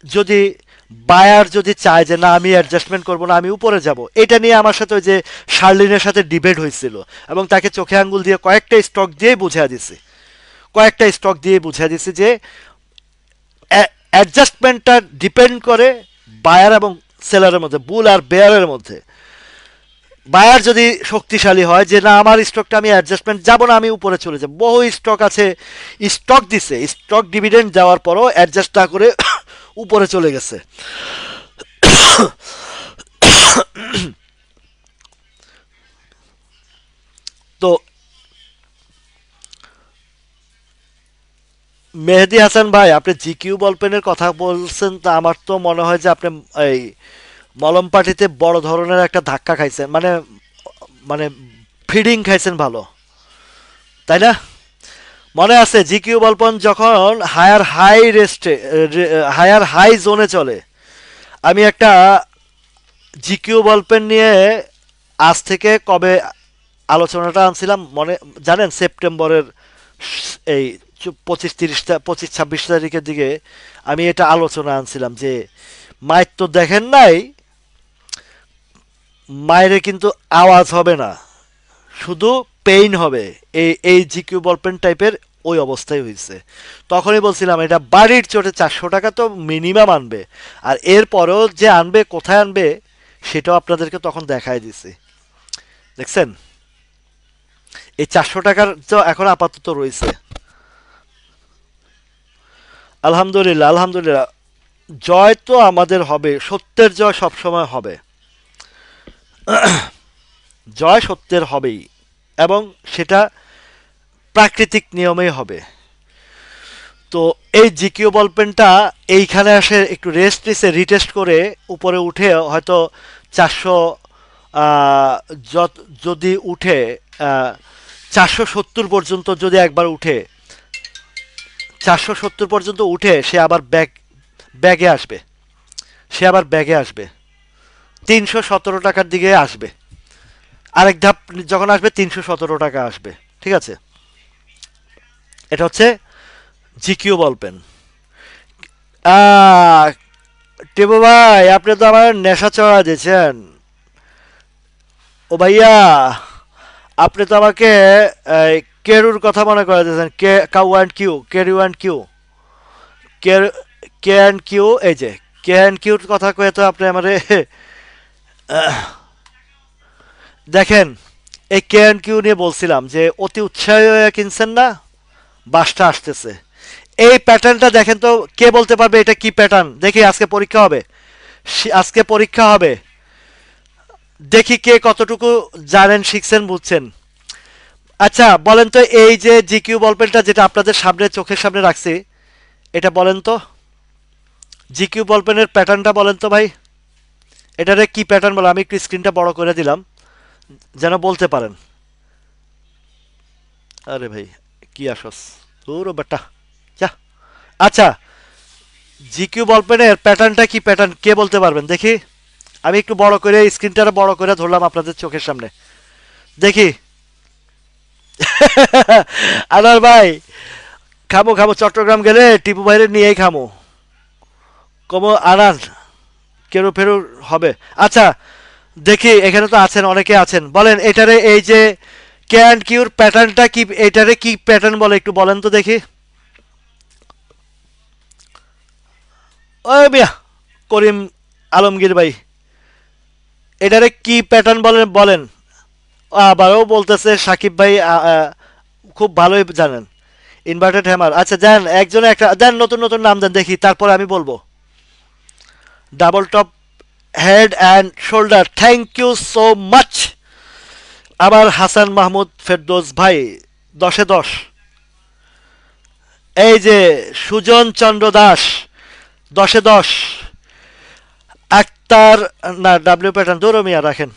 যদি বায়ার যদি চায় যে না আমি অ্যাডজাস্টমেন্ট করবো না, আমি উপরে যাব, এটা নিয়ে আমার সাথে ওই যে শার্লিনের সাথে ডিবেট হয়েছিল, এবং তাকে চোখে আঙ্গুল দিয়ে কয়েকটা স্টক দিয়ে বুঝিয়ে দিছি যে অ্যাডজাস্টমেন্টটা ডিপেন্ড করে বায়ার এবং সেলারের মধ্যে, বুল আর বেয়ারের মধ্যে। বায়ার যদি শক্তিশালী হয় যে না আমার স্টকটা আমি অ্যাডজাস্টমেন্ট যাব না, আমি উপরে চলে যাব, বহু স্টক আছে স্টক দিছে, স্টক ডিভিডেন্ড যাওয়ার পরও অ্যাডজাস্ট না করে উপরে চলে গেছে। তো মেহেদি হাসান ভাই, আপনি জিকিউ বলপেনের কথা বলছেন, তা আমার তো মনে হয় যে আপনি এই মলম পার্টিতে বড় ধরনের একটা ধাক্কা খাইছেন, মানে মানে ফিডিং খাইছেন ভালো, তাই না? মনে আছে জিকিউ বলপন যখন হায়ার হাই জোনে চলে, আমি একটা জিকিউ বলপেন নিয়ে আজ থেকে কবে আলোচনাটা আনছিলাম মনে জানেন? সেপ্টেম্বরের এই 25-30 25-26 তারিখের দিকে আমি এটা আলোচনা আনছিলাম যে মায়ের তো দেখেন নাই, মায়ের কিন্তু আওয়াজ হবে না, শুধু পেইন হবে। এই জিকিউ বলপেন টাইপের ওই অবস্থায় হয়েছে। তখনই বলছিলাম এটা বাড়ির চোটে 400 টাকা তো মিনিমাম আনবে, আর এরপরেও যে আনবে কোথায় আনবে সেটাও আপনাদেরকে তখন দেখাই দিছি। দেখছেন, এই 400 টাকার তো এখন আপাতত রয়েছে। আলহামদুলিল্লাহ, আলহামদুলিল্লাহ। জয় তো আমাদের হবে, সত্যের জয় সবসময় হবে। জয় সত্যের হবেই, এবং সেটা প্রাকৃতিক নিয়মেই হবে। তো এই জিকিউ বল পেনটা এইখানে আসে একটু রেস্ট নিছে, রিটেস্ট করে উপরে উঠে হয়তো 400, আহ, যদি উঠে 470 পর্যন্ত, যদি একবার উঠে 470 পর্যন্ত উঠে, সে আবার ব্যাগে আসবে, সে আবার ব্যাগে আসবে 317 টাকার দিকে আসবে। আরেক ধাপ যখন আসবে 317 টাকা আসবে। ঠিক আছে, এটা হচ্ছে জিকিউ বল পেন। আহ, টিপু ভাই, আপনি তো আমার নেশা চড়া দিয়েছেন। ও ভাইয়া, আপনি তো আমাকে এই, কেরুর কথা মনে করে দিয়েছেন। কাউ অ্যান্ড কিউ, কেরু and Q, K K and Q, এই যে কে অ্যান্ড কিউর কথা কয়ে তো আপনি আমারে দেখেন, এই কে অ্যান্ড কিউ নিয়ে বলছিলাম যে অতি উৎসাহী হয়ে কিনছেন না, বাসটা আসতেছে। এই প্যাটার্নটা দেখেন তো, কে বলতে পারবে এটা কি প্যাটার্ন? দেখি আজকে পরীক্ষা হবে, আজকে পরীক্ষা হবে, দেখি কে কতটুকু জানেন, শিখছেন, বুঝছেন। আচ্ছা বলেন তো, এই যে জিকিউ বলপেনটা যেটা আপনাদের সামনে চোখের সামনে রাখছি, এটা বলেন তো, জিকিউ বলপেনের প্যাটার্নটা বলেন তো ভাই, এটারে কি প্যাটার্ন বলে? আমি একটু স্ক্রিনটা বড় করে দিলাম যেন বলতে পারেন। আরে ভাই, কি আসস, ওরো বেটা, যা। আচ্ছা, জিকিউ বলপেনের প্যাটার্নটা কি প্যাটার্ন, কে বলতে পারবেন দেখি? আমি একটু বড় করে স্ক্রিনটা বড় করে ধরলাম আপনাদের চোখের সামনে, দেখি। আনার ভাই, খামো খামো, চট্টগ্রাম গেলে টিপু ভাইরে নিয়েই খামো, কমো আনান, কেরু ফেরু হবে। আচ্ছা, দেখি এখানে তো আছেন, অনেকে আছেন, বলেন এটারে, এই যে কে অ্যান্ড কিউর প্যাটার্নটা কি, এটারে কি প্যাটার্ন বলে একটু বলেন তো দেখি। ওই মিয়া, করিম আলমগীর ভাই, এটারে কি প্যাটার্ন বলেন বলেন। আবারও বলতেছে সাকিব ভাই, খুব ভালোই জানেন। ইনভার্টেড হ্যামার, আচ্ছা দেন, একজনে একটা দেন, নতুন নতুন নাম দেন দেখি, তারপর আমি বলবো। Double top head and shoulder, thank you so much. আবার হাসান মাহমুদ ফেরদৌস ভাই, 10-এ 10। এই যে সুজন চন্দ্র দাস, 10-এ 10। আক্তার, না ডাব্লিউ প্যাটার্ন দৌড় মিয়া রাখেন।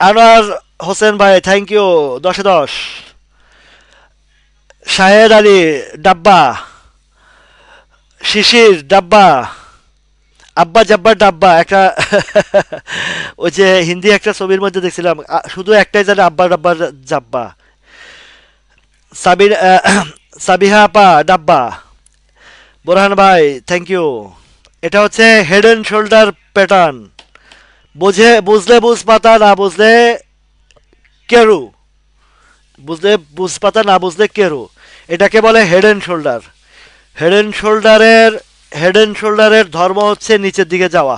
আনোয়ার হোসেন ভাই, থ্যাংক ইউ, 10-এ 10। শাহেদ আলী ডাব্বা, শিশির ডাব্বা, আব্বা জাব্বার ডাব্বা একটা ওই যে হিন্দি একটা ছবির মধ্যে দেখছিলাম, শুধু একটাই জানে, আব্বা ডাব্বা জাব্বা। সাবির সাবিহা আপা ডাব্বা। বোরহান ভাই, থ্যাংক ইউ। এটা হচ্ছে হেড অ্যান্ড শোল্ডার প্যাটার্ন, বুঝলে বুঝ পাতা, না বুঝলে কেরু, বুঝলে বুঝ পাতা, না বুঝলে কেরু। এটাকে বলে head and shoulder. Head and শোল্ডারের হেড অ্যান্ড শোল্ডারের ধর্ম হচ্ছে নিচের দিকে যাওয়া।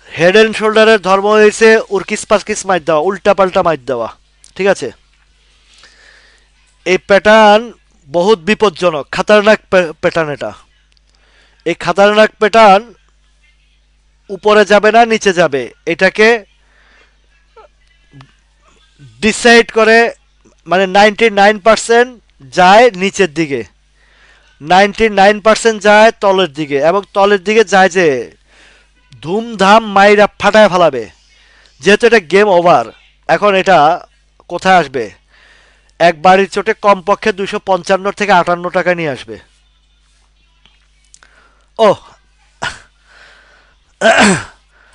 হেড অ্যান্ড শোল্ডারের ধর্ম হয়েছে উর্কিস পার্কিস মাইট দেওয়া, উল্টা পাল্টা মাইট দেওয়া। ঠিক আছে, এই প্যাটার্ন বহুত বিপজ্জনক, খাতারনাক প্যাটার্ন এটা। এই খাতারনাক প্যাটার্ন উপরে যাবে না নিচে যাবে, এটাকে ডিসাইড করে, মানে 99% যায় নিচের দিকে, 99% যায় তলের দিকে, এবং তলের দিকে যায় যে ধুমধাম মাইরা ফাটায় ফেলাবে। যেহেতু এটা গেম ওভার, এখন এটা কোথায় আসবে? এক বাড়ির চোটে কমপক্ষে 255 থেকে 58 টাকা নিয়ে আসবে। ও,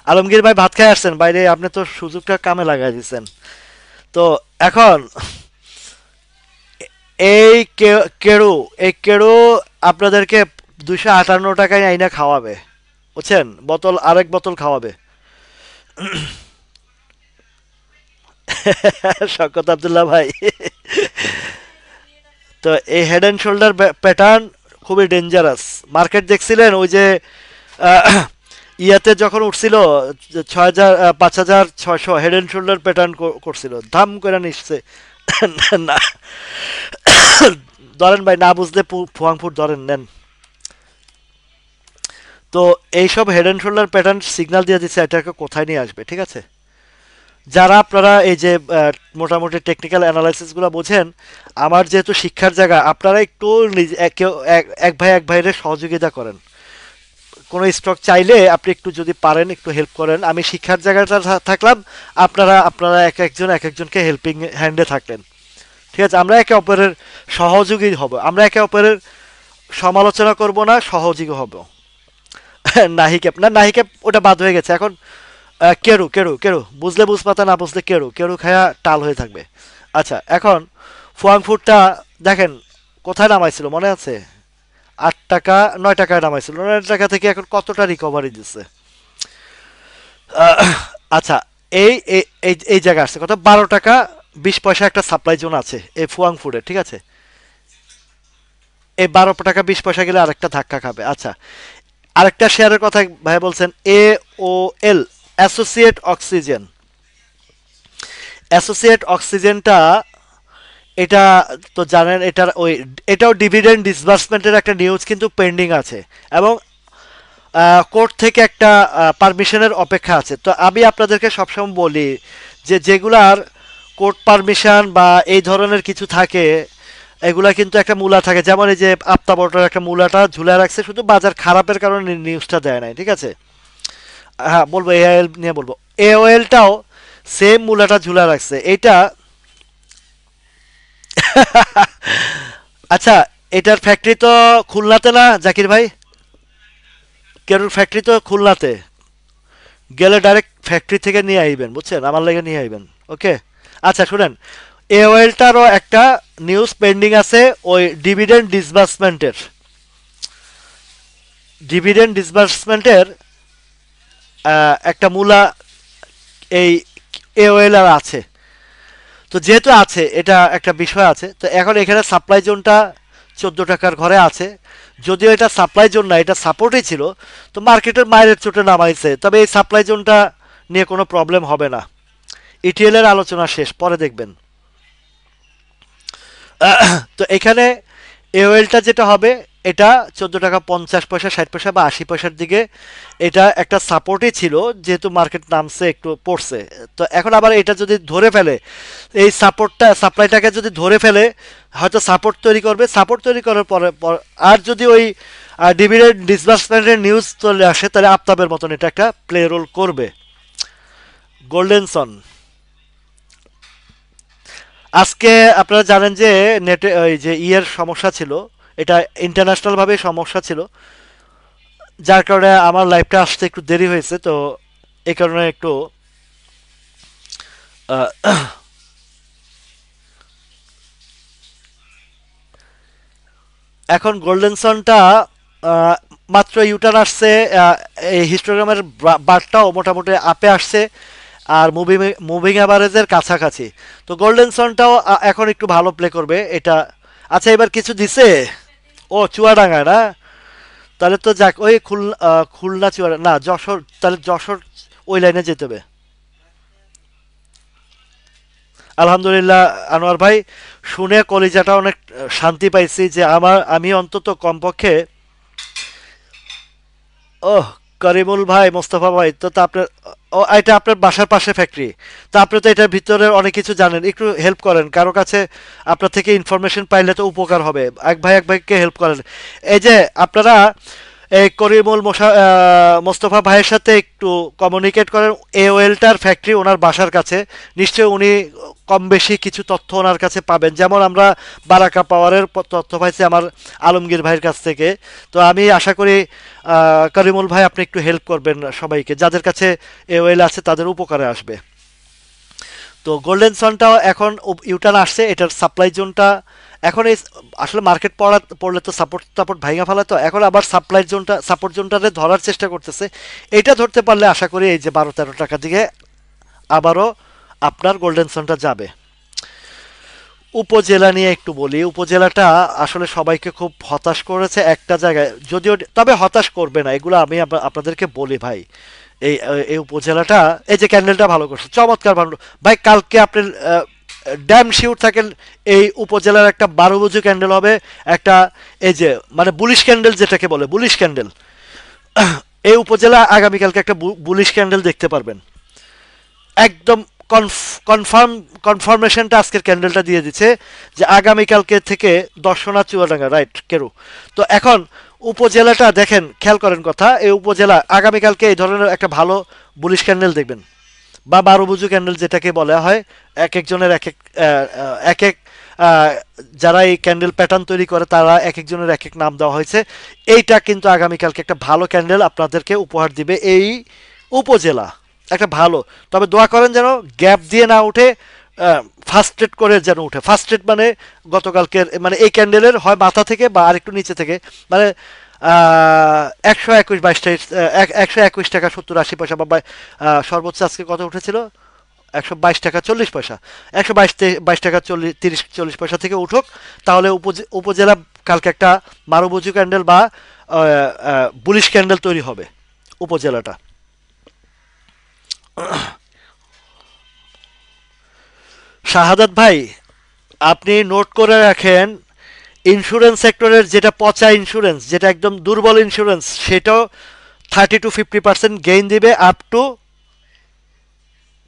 আলমগীর ভাই ভাত খাই আসছেন বাইরে, আপনি তো সুযোগটা কামে লাগাই দিচ্ছেন। তো এখন এই কেড়ু, এই কেড়ু আপনাদেরকে 258 টাকায় আইনা খাওয়াবে, বুঝছেন, বোতল আরেক বোতল খাওয়াবে। শকত আবদুল্লাহ ভাই। তো এই হেড অ্যান্ড শোল্ডার প্যাটার্ন খুবই ডেঞ্জারাস। মার্কেট দেখছিলেন ওই যে আহ, ইয়াতে যখন উঠছিল 6,000 5,600 হেড অ্যান্ড শোল্ডার প্যাটার্ন করছিল, ধাম করে নিচ্ছে। না, ধরেন ভাই, না বুঝলে ফুয়াংফুট ধরেন, নেন। তো এইসব head and shoulder pattern signal দিয়ে দিচ্ছে এটাকে কোথায় নিয়ে আসবে, ঠিক আছে। যারা আপনারা এই যে মোটামুটি টেকনিক্যাল অ্যানালাইসিসগুলো বোঝেন, আমার যেহেতু শিক্ষার জায়গা, আপনারা একটু এক ভাই এক ভাইয়ের সহযোগিতা করেন। কোনো স্টক চাইলে আপনি একটু যদি পারেন একটু হেল্প করেন। আমি শিক্ষার জায়গাটা থাকলাম, আপনারা আপনারা এক একজন এক একজনকে হেল্পিং হ্যান্ডে থাকলেন, ঠিক আছে। আমরা একে অপরের সহযোগী হব, আমরা একে অপরের সমালোচনা করব না, সহযোগী হব। নাহিক্যাপ না, নাহিক্যাপ ওটা বাদ হয়ে গেছে এখন। কেরু কেরু কেরু, বুঝলে বুঝপাতা, না বুঝলে কেরু কেরু খায়া টাল হয়ে থাকবে। আচ্ছা, এখন ফুয়াংফুটটা দেখেন কোথায় নামাইছিল মনে আছে? 8 টাকা 9 টাকায় নামাইছিল, 9 টাকা থেকে এখন কতটা রিকভারি দিচ্ছে। আচ্ছা, এই এই এই এই জায়গায় আসছে কত, 12 টাকা 20 পয়সা একটা সাপ্লাই জোন আছে এই ফুয়াংফুটে, ঠিক আছে। এই 12 টাকা 20 পয়সা গেলে আরেকটা ধাক্কা খাবে। আচ্ছা, আরেকটা শেয়ারের কথা ভাই বলছেন, AOL, অ্যাসোসিয়েট অক্সিজেন। অ্যাসোসিয়েট অক্সিজেনটা, এটা তো জানেন, এটাও ডিভিডেন্ড ডিসবার্সমেন্টের একটা নিউজ কিন্তু পেন্ডিং আছে, এবং কোর্ট থেকে একটা পারমিশনের অপেক্ষা আছে। তো আমি আপনাদেরকে সবসময় বলি যে যেগুলার কোর্ট পারমিশন বা এই ধরনের কিছু থাকে, এগুলা কিন্তু একটা মূলা থাকে। যেমন এই যে আপ্তাবটার একটা মূলাটা ঝুলে রাখছে, শুধু বাজার খারাপের কারণে নিউজটা দেয় নাই, ঠিক আছে। হ্যাঁ বলবো, এআইএল নিয়ে বলবো। এওএলটাও সেম মূলাটা ঝুলে রাখছে এটা। আচ্ছা, এটার ফ্যাক্টরি তো খুলনাতে না জাকির ভাই? কেরুর ফ্যাক্টরি তো খুলনাতে। গেলে ডাইরেক্ট ফ্যাক্টরি থেকে নিয়ে আইবেন, বুঝছেন, আমার লেগে নিয়ে আইবেন। ওকে। আচ্ছা শুনেন, এওএলটারও একটা নিউজ পেন্ডিং আছে ওই ডিভিডেন্ড ডিসবার্সমেন্টের একটা মূলা এই এওএল আর আছে। তো যেহেতু আছে, এটা একটা বিষয় আছে। তো এখন এখানে সাপ্লাই জোনটা 14 টাকার ঘরে আছে। যদিও এটা সাপ্লাই জোন না, এটা সাপোর্টই ছিল। তো মার্কেটের মায়ের চোটে নামাইছে, তবে এই সাপ্লাই জোনটা নিয়ে কোনো প্রবলেম হবে না। ইটিএল এর আলোচনা শেষ, পরে দেখবেন। তো এখানে এওএলটা যেটা হবে, এটা 14 টাকা 50 পয়সা 60 পয়সা বা 80 পয়সার দিকে এটা একটা সাপোর্টই ছিল, যেহেতু মার্কেট নামছে একটু পড়ছে। তো এখন আবার এটা যদি ধরে ফেলে, এই সাপ্লাইটাকে যদি ধরে ফেলে, হয়তো সাপোর্ট তৈরি করবে। সাপোর্ট তৈরি করার আর যদি ওই ডিভিডেন্ড ডিসবার্সমেন্টের নিউজ চলে আসে, তাহলে আফতাবের মতন এটা একটা প্লে রোল করবে। গোল্ডেনসন, আজকে আপনারা জানেন যে নেটে ওই যে ইয়ের সমস্যা ছিল, এটা ইন্টারন্যাশনাল ভাবে সমস্যা ছিল, যার কারণে আমার লাইভটা আসতে একটু দেরি হয়েছে। তো এই কারণে একটু আহ, এখন গোল্ডেনসনটা আহ, মাত্র ইউটার্ন আসছে। এই হিস্টোগ্রামের বারটাও মোটামুটি আপে আসছে, আর মুভিং অ্যাভারেজের কাছাকাছি। তো গোল্ডেনসনটাও এখন একটু ভালো প্লে করবে এটা। আচ্ছা, এবার কিছু দিছে, ও চুয়াডাঙ্গায় না? তাহলে তো যাক, ওই খুলনা চুয়াডাঙ্গা না, যশোর, তাহলে যশোর ওই লাইনে যেতে হবে। আলহামদুলিল্লাহ আনোয়ার ভাই, শুনে কলিজাটা অনেক শান্তি পাইছি যে আমি অন্তত কমপক্ষে। ওহ, করিমুল ভাই, মোস্তফা ভাই, তো আপনার, ও এটা আপনার বাসার পাশে ফ্যাক্টরি। তো আপনি তো এটার ভিতরে অনেক কিছু জানেন, একটু হেল্প করেন কারো কাছে। আপনার থেকে ইনফরমেশন পাইলে তো উপকার হবে, এক ভাইকে হেল্প করেন। এই যে আপনারা এই মোস্তফা ভাইয়ের সাথে একটু কমিউনিকেট করেন। এওএলটার ফ্যাক্টরি ওনার বাসার কাছে, নিশ্চয়ই উনি কম বেশি কিছু তথ্য ওনার কাছে পাবেন। যেমন আমরা বারাকা পাওয়ারের তথ্য পাইছি আমার আলমগীর ভাইয়ের কাছ থেকে। তো আমি আশা করি করিমুল ভাই আপনি একটু হেল্প করবেন সবাইকে, যাদের কাছে এওএল আছে তাদের উপকারে আসবে। তো গোল্ডেন সনটাও এখন ইউটার্ন আসছে, এটার সাপ্লাই জোনটা এখন এই আসলে মার্কেট পড়লে তো সাপোর্ট টাপোর্ট ভাঙা ফেলা, তো এখন আবার সাপ্লাই জোনটা সাপোর্ট জোনটারে ধরার চেষ্টা করতেছে। এটা ধরতে পারলে আশা করি এই যে 12-13 টাকা দিকে আবারও আপনার গোল্ডেন সনটা যাবে। উপজেলা নিয়ে একটু বলি। উপজেলাটা আসলে সবাইকে খুব হতাশ করেছে একটা জায়গায়, যদিও তবে হতাশ করবে না, এগুলো আমি আপনাদেরকে বলি ভাই। এই এই উপজেলাটা, এই যে ক্যান্ডেলটা ভালো করছে, চমৎকার ভালো ভাই। কালকে আপনি ড্যাম শিওর থাকেন এই উপজেলার একটা 12 বুজু ক্যান্ডেল হবে, একটা এই যে মানে বুলিশ ক্যান্ডেল যেটাকে বলে, বুলিশ ক্যান্ডেল। এই উপজেলা আগামীকালকে একটা বুলিশ ক্যান্ডেল দেখতে পারবেন। একদম কনফার্মেশনটা আজকের ক্যান্ডেলটা দিয়ে দিচ্ছে যে আগামীকালকে থেকে দর্শনা চুয়াডাঙ্গা, রাইট কেরু। তো এখন উপজেলাটা দেখেন, খেয়াল করেন কথা, এই উপজেলা আগামীকালকে এই ধরনের একটা ভালো বুলিশ ক্যান্ডেল দেখবেন, বা 12 বুজু ক্যান্ডেল যেটাকে বলা হয়। এক একজনের এক এক এক এক যারা এই ক্যান্ডেল প্যাটার্ন তৈরি করে তারা এক একজনের এক এক নাম দেওয়া হয়েছে। এইটা কিন্তু আগামীকালকে একটা ভালো ক্যান্ডেল আপনাদেরকে উপহার দিবে এই উপজেলা, একটা ভালো। তবে দোয়া করেন যেন গ্যাপ দিয়ে না উঠে, ফার্স্ট ট্রেড করে যেন উঠে। ফার্স্ট ট্রেড মানে গতকালকের মানে এই ক্যান্ডেলের হয় মাথা থেকে বা আরেকটু নিচে থেকে, মানে 121-22 121 টাকা 70-80 পয়সা, বা সর্বোচ্চ আজকে কত উঠেছিল 122 টাকা 40 পয়সা, 122 টাকা 30-40 পয়সা থেকে উঠুক। তাহলে উপজেলা কালকে একটা 12 বুজু ক্যান্ডেল বা বুলিশ ক্যান্ডেল তৈরি হবে উপজেলাটা। শাহাদাত ভাই, আপনি নোট করে রাখেন, ইন্স্যুরেন্স সেক্টরের যেটা পচা ইন্স্যুরেন্স, যেটা একদম দুর্বল ইন্স্যুরেন্স, সেটাও 30-50% গেইন দিবে আপ টু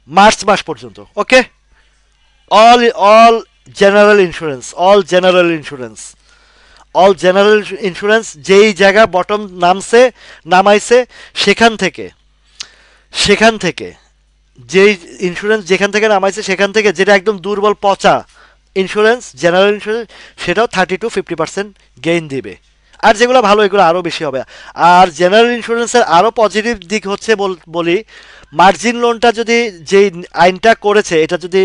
মার্চ মাস পর্যন্ত। Okay, all all general insurance, all general insurance যেই জায়গা বটম নামাইছে সেখান থেকে যেই ইন্স্যুরেন্স যেখান থেকে নামাইছে সেখান থেকে যেটা একদম দুর্বল পচা ইন্স্যুরেন্স, জেনারেল ইন্স্যুরেন্স, সেটাও 30-50% গেইন দিবে। আর যেগুলো ভালো এগুলো আরও বেশি হবে। আর জেনারেল ইন্স্যুরেন্সের আরও পজিটিভ দিক হচ্ছে বলি, মার্জিন লোনটা যদি যেই আইনটা করেছে এটা যদি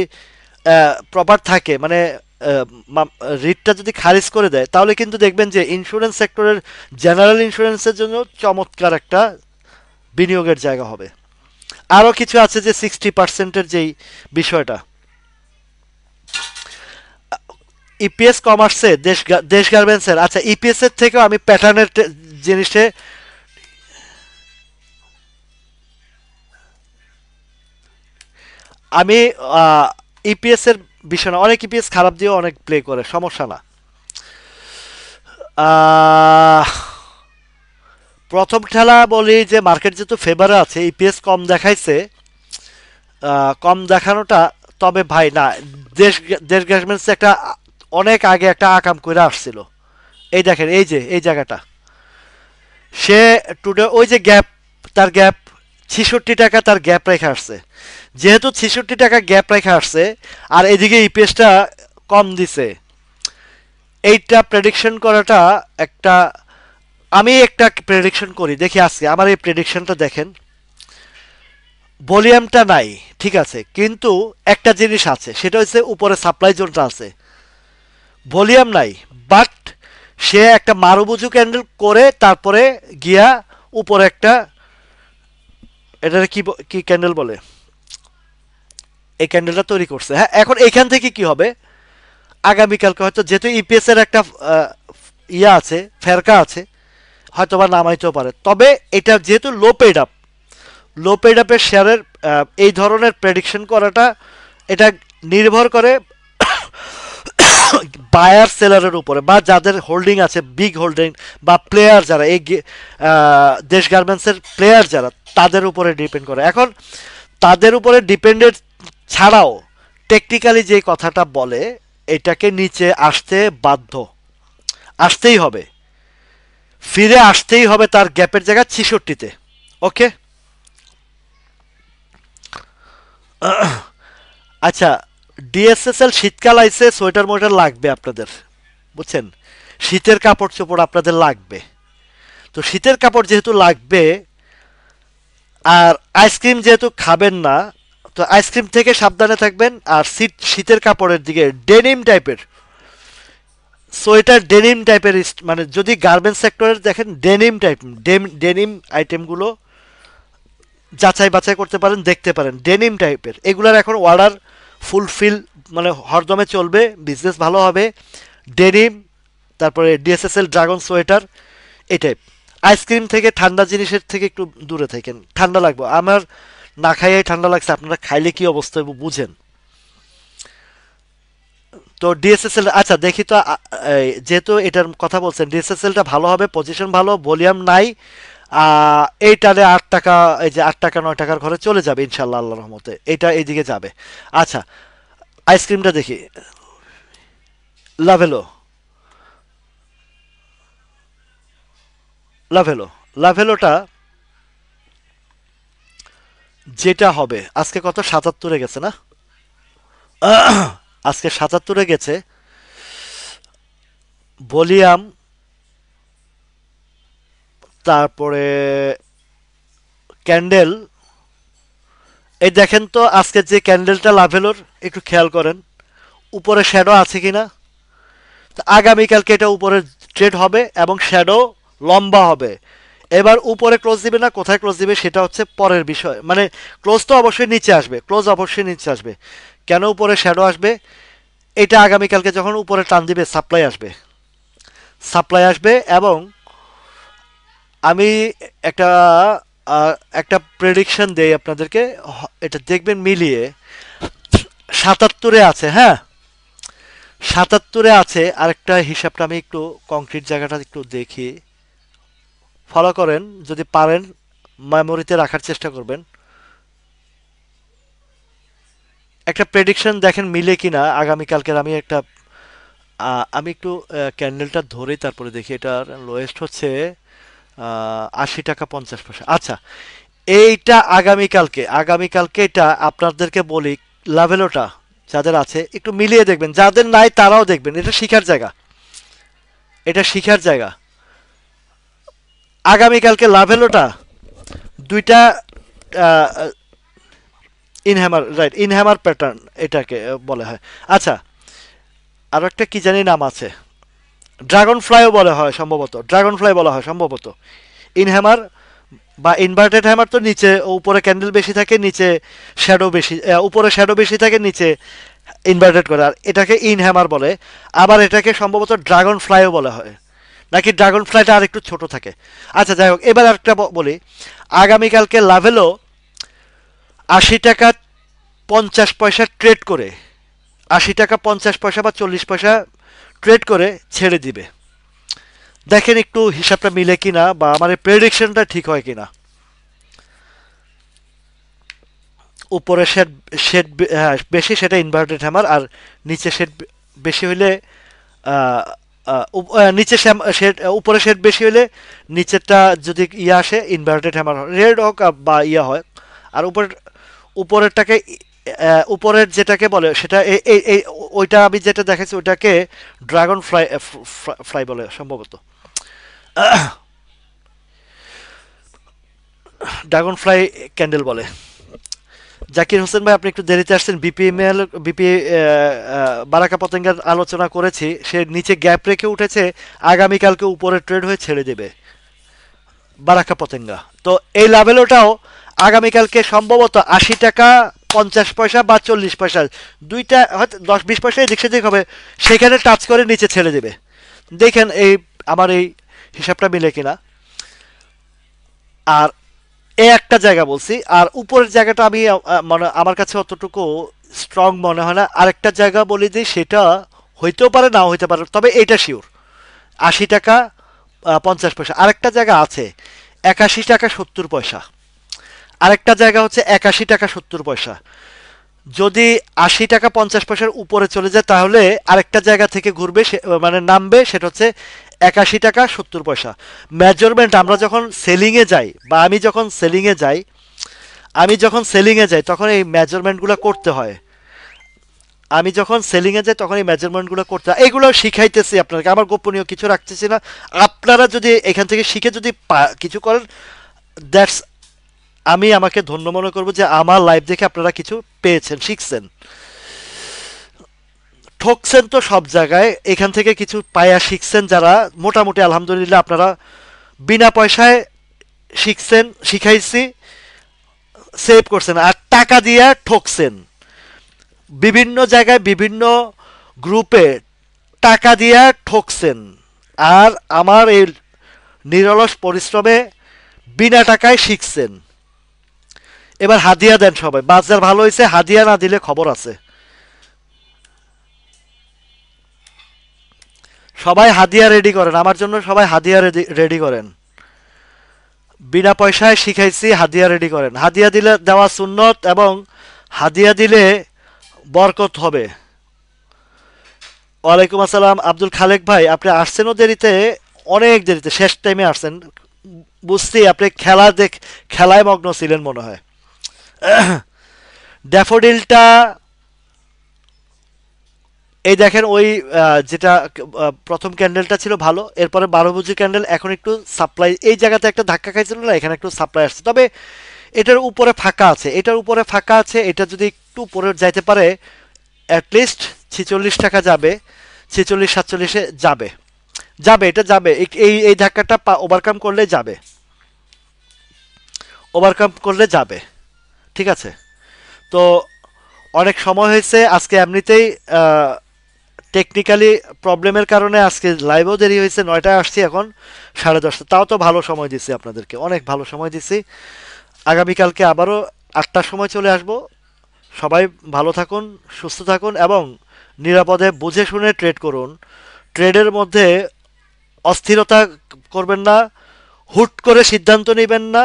প্রপার থাকে, মানে রিটটা যদি খারিজ করে দেয়, তাহলে কিন্তু দেখবেন যে ইন্স্যুরেন্স সেক্টরের জেনারেল ইন্স্যুরেন্সের জন্য চমৎকার একটা বিনিয়োগের জায়গা হবে। আরও কিছু আছে যে 60%-এর যেই বিষয়টা, ইপিএস কমার্সে দেশ গার্মেন্টসের, আচ্ছা ইপিএস এর থেকেও আমি প্যাটার্নের জিনিসে, আমি ইপিএস এর বিষয় না, অনেক ইপিএস খারাপ দিয়েও অনেক প্লে করে, সমস্যা না। আহ, প্রথম খেলা বলি যে মার্কেট যেহেতু ফেভারে আছে, ইপিএস কম দেখাইছে, কম দেখানোটা, তবে ভাই না, দেশ দেশ গার্মেন্টস একটা অনেক আগে একটা আকাম করে আসছিল। এই দেখেন এই যে এই জায়গাটা, সে টুডে ওই যে গ্যাপ, তার গ্যাপ 66 টাকা তার গ্যাপ রেখে আসছে। যেহেতু 66 টাকা গ্যাপ রেখে আসছে আর এদিকে ইপিএসটা কম দিছে, এইটা প্রেডিকশন করাটা একটা, আমি একটা প্রেডিকশন করি, দেখি আজকে আমার এই প্রেডিকশনটা দেখেন। ভলিউমটা নাই ঠিক আছে, কিন্তু একটা জিনিস আছে, সেটা হচ্ছে উপরে সাপ্লাই জোনটা আছে, ভলিউম নাই, বাট সে একটা মারুবুজু ক্যান্ডেল করে তারপরে গিয়া উপরে একটা, এটা কি কি ক্যান্ডেল বলে, এই ক্যান্ডেলটা তৈরি করছে। হ্যাঁ, এখন এখান থেকে কি হবে, আগামীকালকে হয়তো যেহেতু ইপিএস এর একটা ইয়া আছে, ফেরকা আছে, হয়তো বা নামাইতেও পারে। তবে এটা যেহেতু লো পেড আপের শেয়ারের এই ধরনের প্রেডিকশন করাটা, এটা নির্ভর করে বায়ার সেলারের উপরে, বা যাদের হোল্ডিং আছে বিগ হোল্ডিং, বা প্লেয়ার যারা এই দেশ গার্মেন্টসের প্লেয়ার যারা, তাদের উপরে ডিপেন্ড করে। এখন তাদের উপরে ডিপেন্ডেন্ট ছাড়াও টেকনিক্যালি যে কথাটা বলে, এটাকে নিচে আসতে বাধ্য, আসতেই হবে, ফিরে আসতেই হবে তার গ্যাপের জায়গা 66-তে। ওকে, আচ্ছা, ডিএসএসএল শীতকাল আইসে, সোয়েটার মোয়েটার লাগবে আপনাদের, বুঝছেন, শীতের কাপড় চোপড় আপনাদের লাগবে। তো শীতের কাপড় যেহেতু লাগবে, আর আইসক্রিম যেহেতু খাবেন না, তো আইসক্রিম থেকে সাবধানে থাকবেন। আর শীতের কাপড়ের দিকে ডেনিম টাইপের, সোয়েটার ডেনিম টাইপের, মানে যদি গার্মেন্টস সেক্টরের দেখেন ডেনিম টাইপ, ডেনিম আইটেমগুলো যাচাই বাছাই করতে পারেন, দেখতে পারেন ডেনিম টাইপের এগুলার এখন অর্ডার ফুলফিল, মানে হরদমে চলবে, বিজনেস ভালো হবে। ডেনিম, তারপরে ডিএসএসএল ড্রাগন সোয়েটার, এই টাইপ। আইসক্রিম থেকে ঠান্ডা জিনিসের থেকে একটু দূরে থাকেন, ঠান্ডা লাগবে। আমার না খাইয়ে ঠান্ডা লাগছে, আপনারা খাইলে কি অবস্থা হবে বুঝেন। তো ডিএসএসএল, আচ্ছা দেখি তো যেহেতু এটার কথা বলছেন, ডিএসএসএলটা ভালো হবে, পজিশন ভালো, ভলিউম নাই। এইটারে 8 টাকা, এই যে 8 টাকা 9 টাকার ঘরে চলে যাবে ইনশাল্লাহ, আল্লাহ রহমতে এটা এইদিকে যাবে। আচ্ছা, আইসক্রিমটা দেখি। লাভেলো, লাভেলো, লাভেলোটা যেটা হবে আজকে কত 77-এ গেছে না? আজকে 77-এ গেছে। ভলিউম, তারপরে ক্যান্ডেল, এই দেখেন তো আজকে যে ক্যান্ডেলটা লাভেলোর, একটু খেয়াল করেন উপরে শ্যাডো আছে কিনা। তো আগামীকালকে এটা উপরে ট্রেড হবে এবং শ্যাডো লম্বা হবে। এবার উপরে ক্লোজ দিবে না, কোথায় ক্লোজ দিবে সেটা হচ্ছে পরের বিষয়, মানে ক্লোজ তো অবশ্যই নিচে আসবে, ক্লোজ অবশ্যই নিচে আসবে। কেন উপরে শ্যাডো আসবে? এটা আগামীকালকে যখন উপরে টান দিবে সাপ্লাই আসবে, সাপ্লাই আসবে। এবং আমি একটা একটা প্রেডিকশন দেই আপনাদেরকে, এটা দেখবেন মিলিয়ে 77-এ আছে, হ্যাঁ 77-এ আছে। আরেকটা হিসাবটা আমি একটু কংক্রিট জায়গাটা একটু দেখি, ফলো করেন যদি পারেন, মেমোরিতে রাখার চেষ্টা করবেন। একটা প্রেডিকশন দেখেন মিলে কিনা আগামীকালকের। আমি একটা আমি একটু ক্যান্ডেলটা ধরেই তারপরে দেখি। এটার লোয়েস্ট হচ্ছে 80 টাকা 50 পয়সা। আচ্ছা, এইটা আগামীকালকে, আগামীকালকে এটা আপনাদেরকে বলি, লাভেলোটা যাদের আছে একটু মিলিয়ে দেখবেন, যাদের নাই তারাও দেখবেন, এটা শিখার জায়গা, এটা শিখার জায়গা। আগামীকালকে লাভেলোটা দুইটা ইনহ্যামার, রাইট, ইনহ্যামার প্যাটার্ন এটাকে বলা হয়। আচ্ছা, আরও একটা কি জানি নাম আছে, ড্রাগন ফ্লাইও বলা হয় সম্ভবত, ড্রাগন ফ্লাই বলা হয় সম্ভবত। ইনহ্যামার বা ইনভার্টেড হ্যামার তো নিচে, উপরে ক্যান্ডেল বেশি থাকে, নিচে শ্যাডো বেশি, উপরে শ্যাডো বেশি থাকে, নিচে ইনভার্টেড করে, আর এটাকে ইনহ্যামার বলে। আবার এটাকে সম্ভবত ড্রাগন ফ্লাইও বলা হয়, নাকি ড্রাগন ফ্লাইটা আর একটু ছোট থাকে। আচ্ছা যাই হোক, এবার একটা বলি, আগামীকালকে লাভেলও 80 টাকা 50 পয়সা ট্রেড করে, 80 টাকা 50 পয়সা বা 40 পয়সা ট্রেড করে ছেড়ে দিবে। দেখেন একটু হিসাবটা মিলে কিনা, বা আমার এই প্রেডিকশনটা ঠিক হয় কিনা। উপরে শেড, শেড হ্যাঁ বেশি সেটা ইনভার্টেড হ্যামার, আর নিচে শেড বেশি হইলে নিচে শেড, উপরে শেড বেশি হলে নিচেরটা যদি ইয়ে আসে ইনভার্টেড হ্যামার হয়, রেড হোক বা ইয়া হয়। আর উপরেরটাকে উপরের যেটাকে বলে সেটা ওইটা আমি যেটা দেখাচ্ছি ওইটাকে ড্রাগন ফ্লাই, ফ্লাই বলে সম্ভবত, ড্রাগন ফ্লাই ক্যান্ডেল বলে। জাকির হোসেন ভাই, আপনি একটু দেরিতে আসছেন। বিপিএমএল, বিপি বারাকা পতেঙ্গার আলোচনা করেছি, সে নিচে গ্যাপ রেখে উঠেছে, আগামীকালকে উপরে ট্রেড হয়ে ছেড়ে দেবে বারাকা পতেঙ্গা। তো এই লাভেলোটাও আগামীকালকে সম্ভবত 80 টাকা 50 পয়সা বা 40 পয়সা, দুইটা হয়তো 10-20 পয়সা এদিক সেদিক হবে, সেখানে টাচ করে নিচে ছেড়ে দেবে। দেখেন এই আমার এই হিসাবটা মিলে কিনা। আর এই একটা জায়গা বলছি, আর উপরের জায়গাটা আমি মানে আমার কাছে অতটুকু স্ট্রং মনে হয় না। আরেকটা জায়গা বলি যে সেটা হইতেও পারে নাও হইতে পারে, তবে এটা শিওর 80 টাকা 50 পয়সা। আরেকটা জায়গা আছে 81 টাকা 70 পয়সা, আরেকটা জায়গা হচ্ছে 81 টাকা 70 পয়সা। যদি 80 টাকা 50 পয়সার উপরে চলে যায় তাহলে আরেকটা জায়গা থেকে ঘুরবে, মানে নামবে, সেটা হচ্ছে 81 টাকা 70 পয়সা। মেজারমেন্ট আমরা যখন সেলিংয়ে যাই, বা আমি যখন সেলিংয়ে যাই তখন এই মেজারমেন্টগুলো করতে হয়। আমি যখন সেলিংয়ে যাই তখন এই মেজারমেন্টগুলো করতে হয়, এগুলো শিখাইতেছি আপনাকে, আমার গোপনীয় কিছু রাখতেছি না। আপনারা যদি এখান থেকে শিখে যদি কিছু করেন, দ্যাটস, আমি আমাকে ধন্য মনে করবো যে আমার লাইফ দেখে আপনারা কিছু পেয়েছেন, শিখছেন। ঠকছেন তো সব জায়গায়, এখান থেকে কিছু পায়া শিখছেন যারা, মোটামুটি আলহামদুলিল্লাহ আপনারা বিনা পয়সায় শিখছেন, শিখাইছি, সেভ করছেন, আর টাকা দিয়ে ঠকছেন বিভিন্ন জায়গায় বিভিন্ন গ্রুপে, টাকা দিয়ে ঠকছেন। আর আমার এই নিরলস পরিশ্রমে বিনা টাকায় শিখছেন। এবার হাদিয়া দেন সবাই, বাজার ভালো হয়েছে, হাদিয়া না দিলে খবর আছে। সবাই হাদিয়া রেডি করেন আমার জন্য, সবাই হাদিয়া রেডি করেন। বিনা পয়সায় শিখাইছি, হাদিয়া রেডি করেন। হাদিয়া দিলে দেওয়া সুন্নত, এবং হাদিয়া দিলে বরকত হবে। ওয়ালাইকুম আসসালাম আব্দুল খালেক ভাই, আপনি আসছেনও দেরিতে, অনেক দেরিতে, শেষ টাইমে আসছেন। বুঝছি আপনি খেলায় মগ্ন ছিলেন মনে হয়। ড্যাফোডিলটা এই দেখেন, ওই যেটা প্রথম ক্যান্ডেলটা ছিল ভালো, এরপরে 12 বুজি ক্যান্ডেল, এখন একটু সাপ্লাই, এই জায়গাতে একটা ধাক্কা খাইছিল না, এখানে একটু সাপ্লাই আসছে। তবে এটার উপরে ফাঁকা আছে, এটার উপরে ফাঁকা আছে, এটা যদি একটু উপরে যাইতে পারে অ্যাটলিস্ট 46 টাকা যাবে, 46-47-এ যাবে, যাবে, এটা যাবে। এই এই ধাক্কাটা ওভারকাম করলে যাবে, ওভারকাম করলে যাবে। ঠিক আছে, তো অনেক সময় হয়েছে আজকে, এমনিতেই টেকনিক্যালি প্রবলেমের কারণে আজকে লাইভও দেরি হয়েছে, 9টায় আসছি, এখন 10:30। তাও তো ভালো সময় দিছি আপনাদেরকে, অনেক ভালো সময় দিছি। আগামীকালকে আবারও 8টার সময় চলে আসব। সবাই ভালো থাকুন, সুস্থ থাকুন, এবং নিরাপদে বুঝে শুনে ট্রেড করুন। ট্রেডের মধ্যে অস্থিরতা করবেন না, হুট করে সিদ্ধান্ত নেবেন না,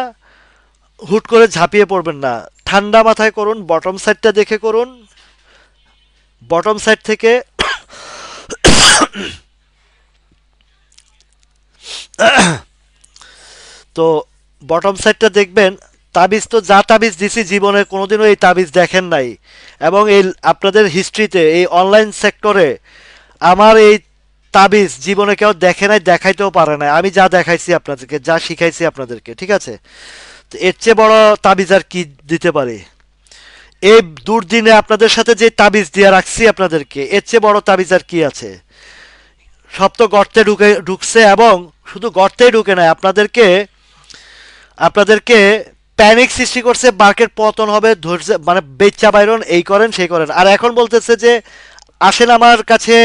হুট করে ঝাঁপিয়ে পড়বেন না। ঠান্ডা মাথায় করুন, বটম সাইডটা দেখে করুন, বটম সাইড থেকে তো বটম সাইডটা দেখবেন। তাবিজ তো যা তাবিজ দিছি, জীবনে কোনোদিনও এই তাবিজ দেখেন নাই, এবং এই আপনাদের হিস্ট্রিতে এই অনলাইন সেক্টরে আমার এই তাবিজ জীবনে কেউ দেখে নাই, দেখাইতেও পারে না। আমি যা দেখাইছি আপনাদেরকে, যা শিখাইছি আপনাদেরকে, ঠিক আছে, তো এর চেয়ে বড় তাবিজ আর কি দিতে পারি? এই দুর্দিনে আপনাদের সাথে যে তাবিজ দিয়ে রাখছি আপনাদেরকে, এর চেয়ে বড় তাবিজ আর কি আছে? সব তো গর্তে ঢুকছে, এবং শুধু গর্তেই ঢুকে নাই, আপনাদেরকে আপনাদেরকে প্যানিক সৃষ্টি করছে, মার্কেট পতন হবে, ধৈর্য মানে বেচা বাইরন, এই করেন সেই করেন। আর এখন বলতেছে যে আসেন আমার কাছে,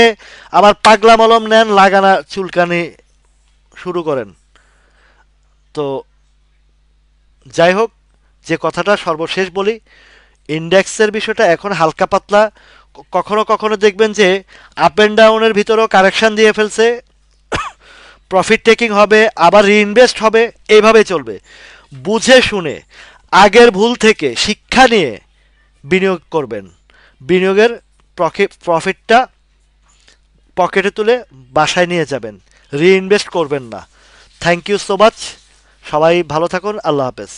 আমার পাগলা মলম নেন, লাগানা চুলকানি শুরু করেন। তো যাই হোক, যে কথাটা সর্বশেষ বলি, ইন্ডেক্সের বিষয়টা এখন হালকা পাতলা, কখনো কখনো দেখবেন যে আপ অ্যান্ড ডাউনের ভিতরেও কারেকশন দিয়ে ফেলছে, প্রফিট টেকিং হবে, আবার রিইনভেস্ট হবে, এইভাবে চলবে। বুঝে শুনে আগের ভুল থেকে শিক্ষা নিয়ে বিনিয়োগ করবেন। বিনিয়োগের প্রফিটটা পকেটে তুলে বাসায় নিয়ে যাবেন, রিইনভেস্ট করবেন না। থ্যাংক ইউ সো মাচ, সবাই ভালো থাকুন, আল্লাহ হাফেজ।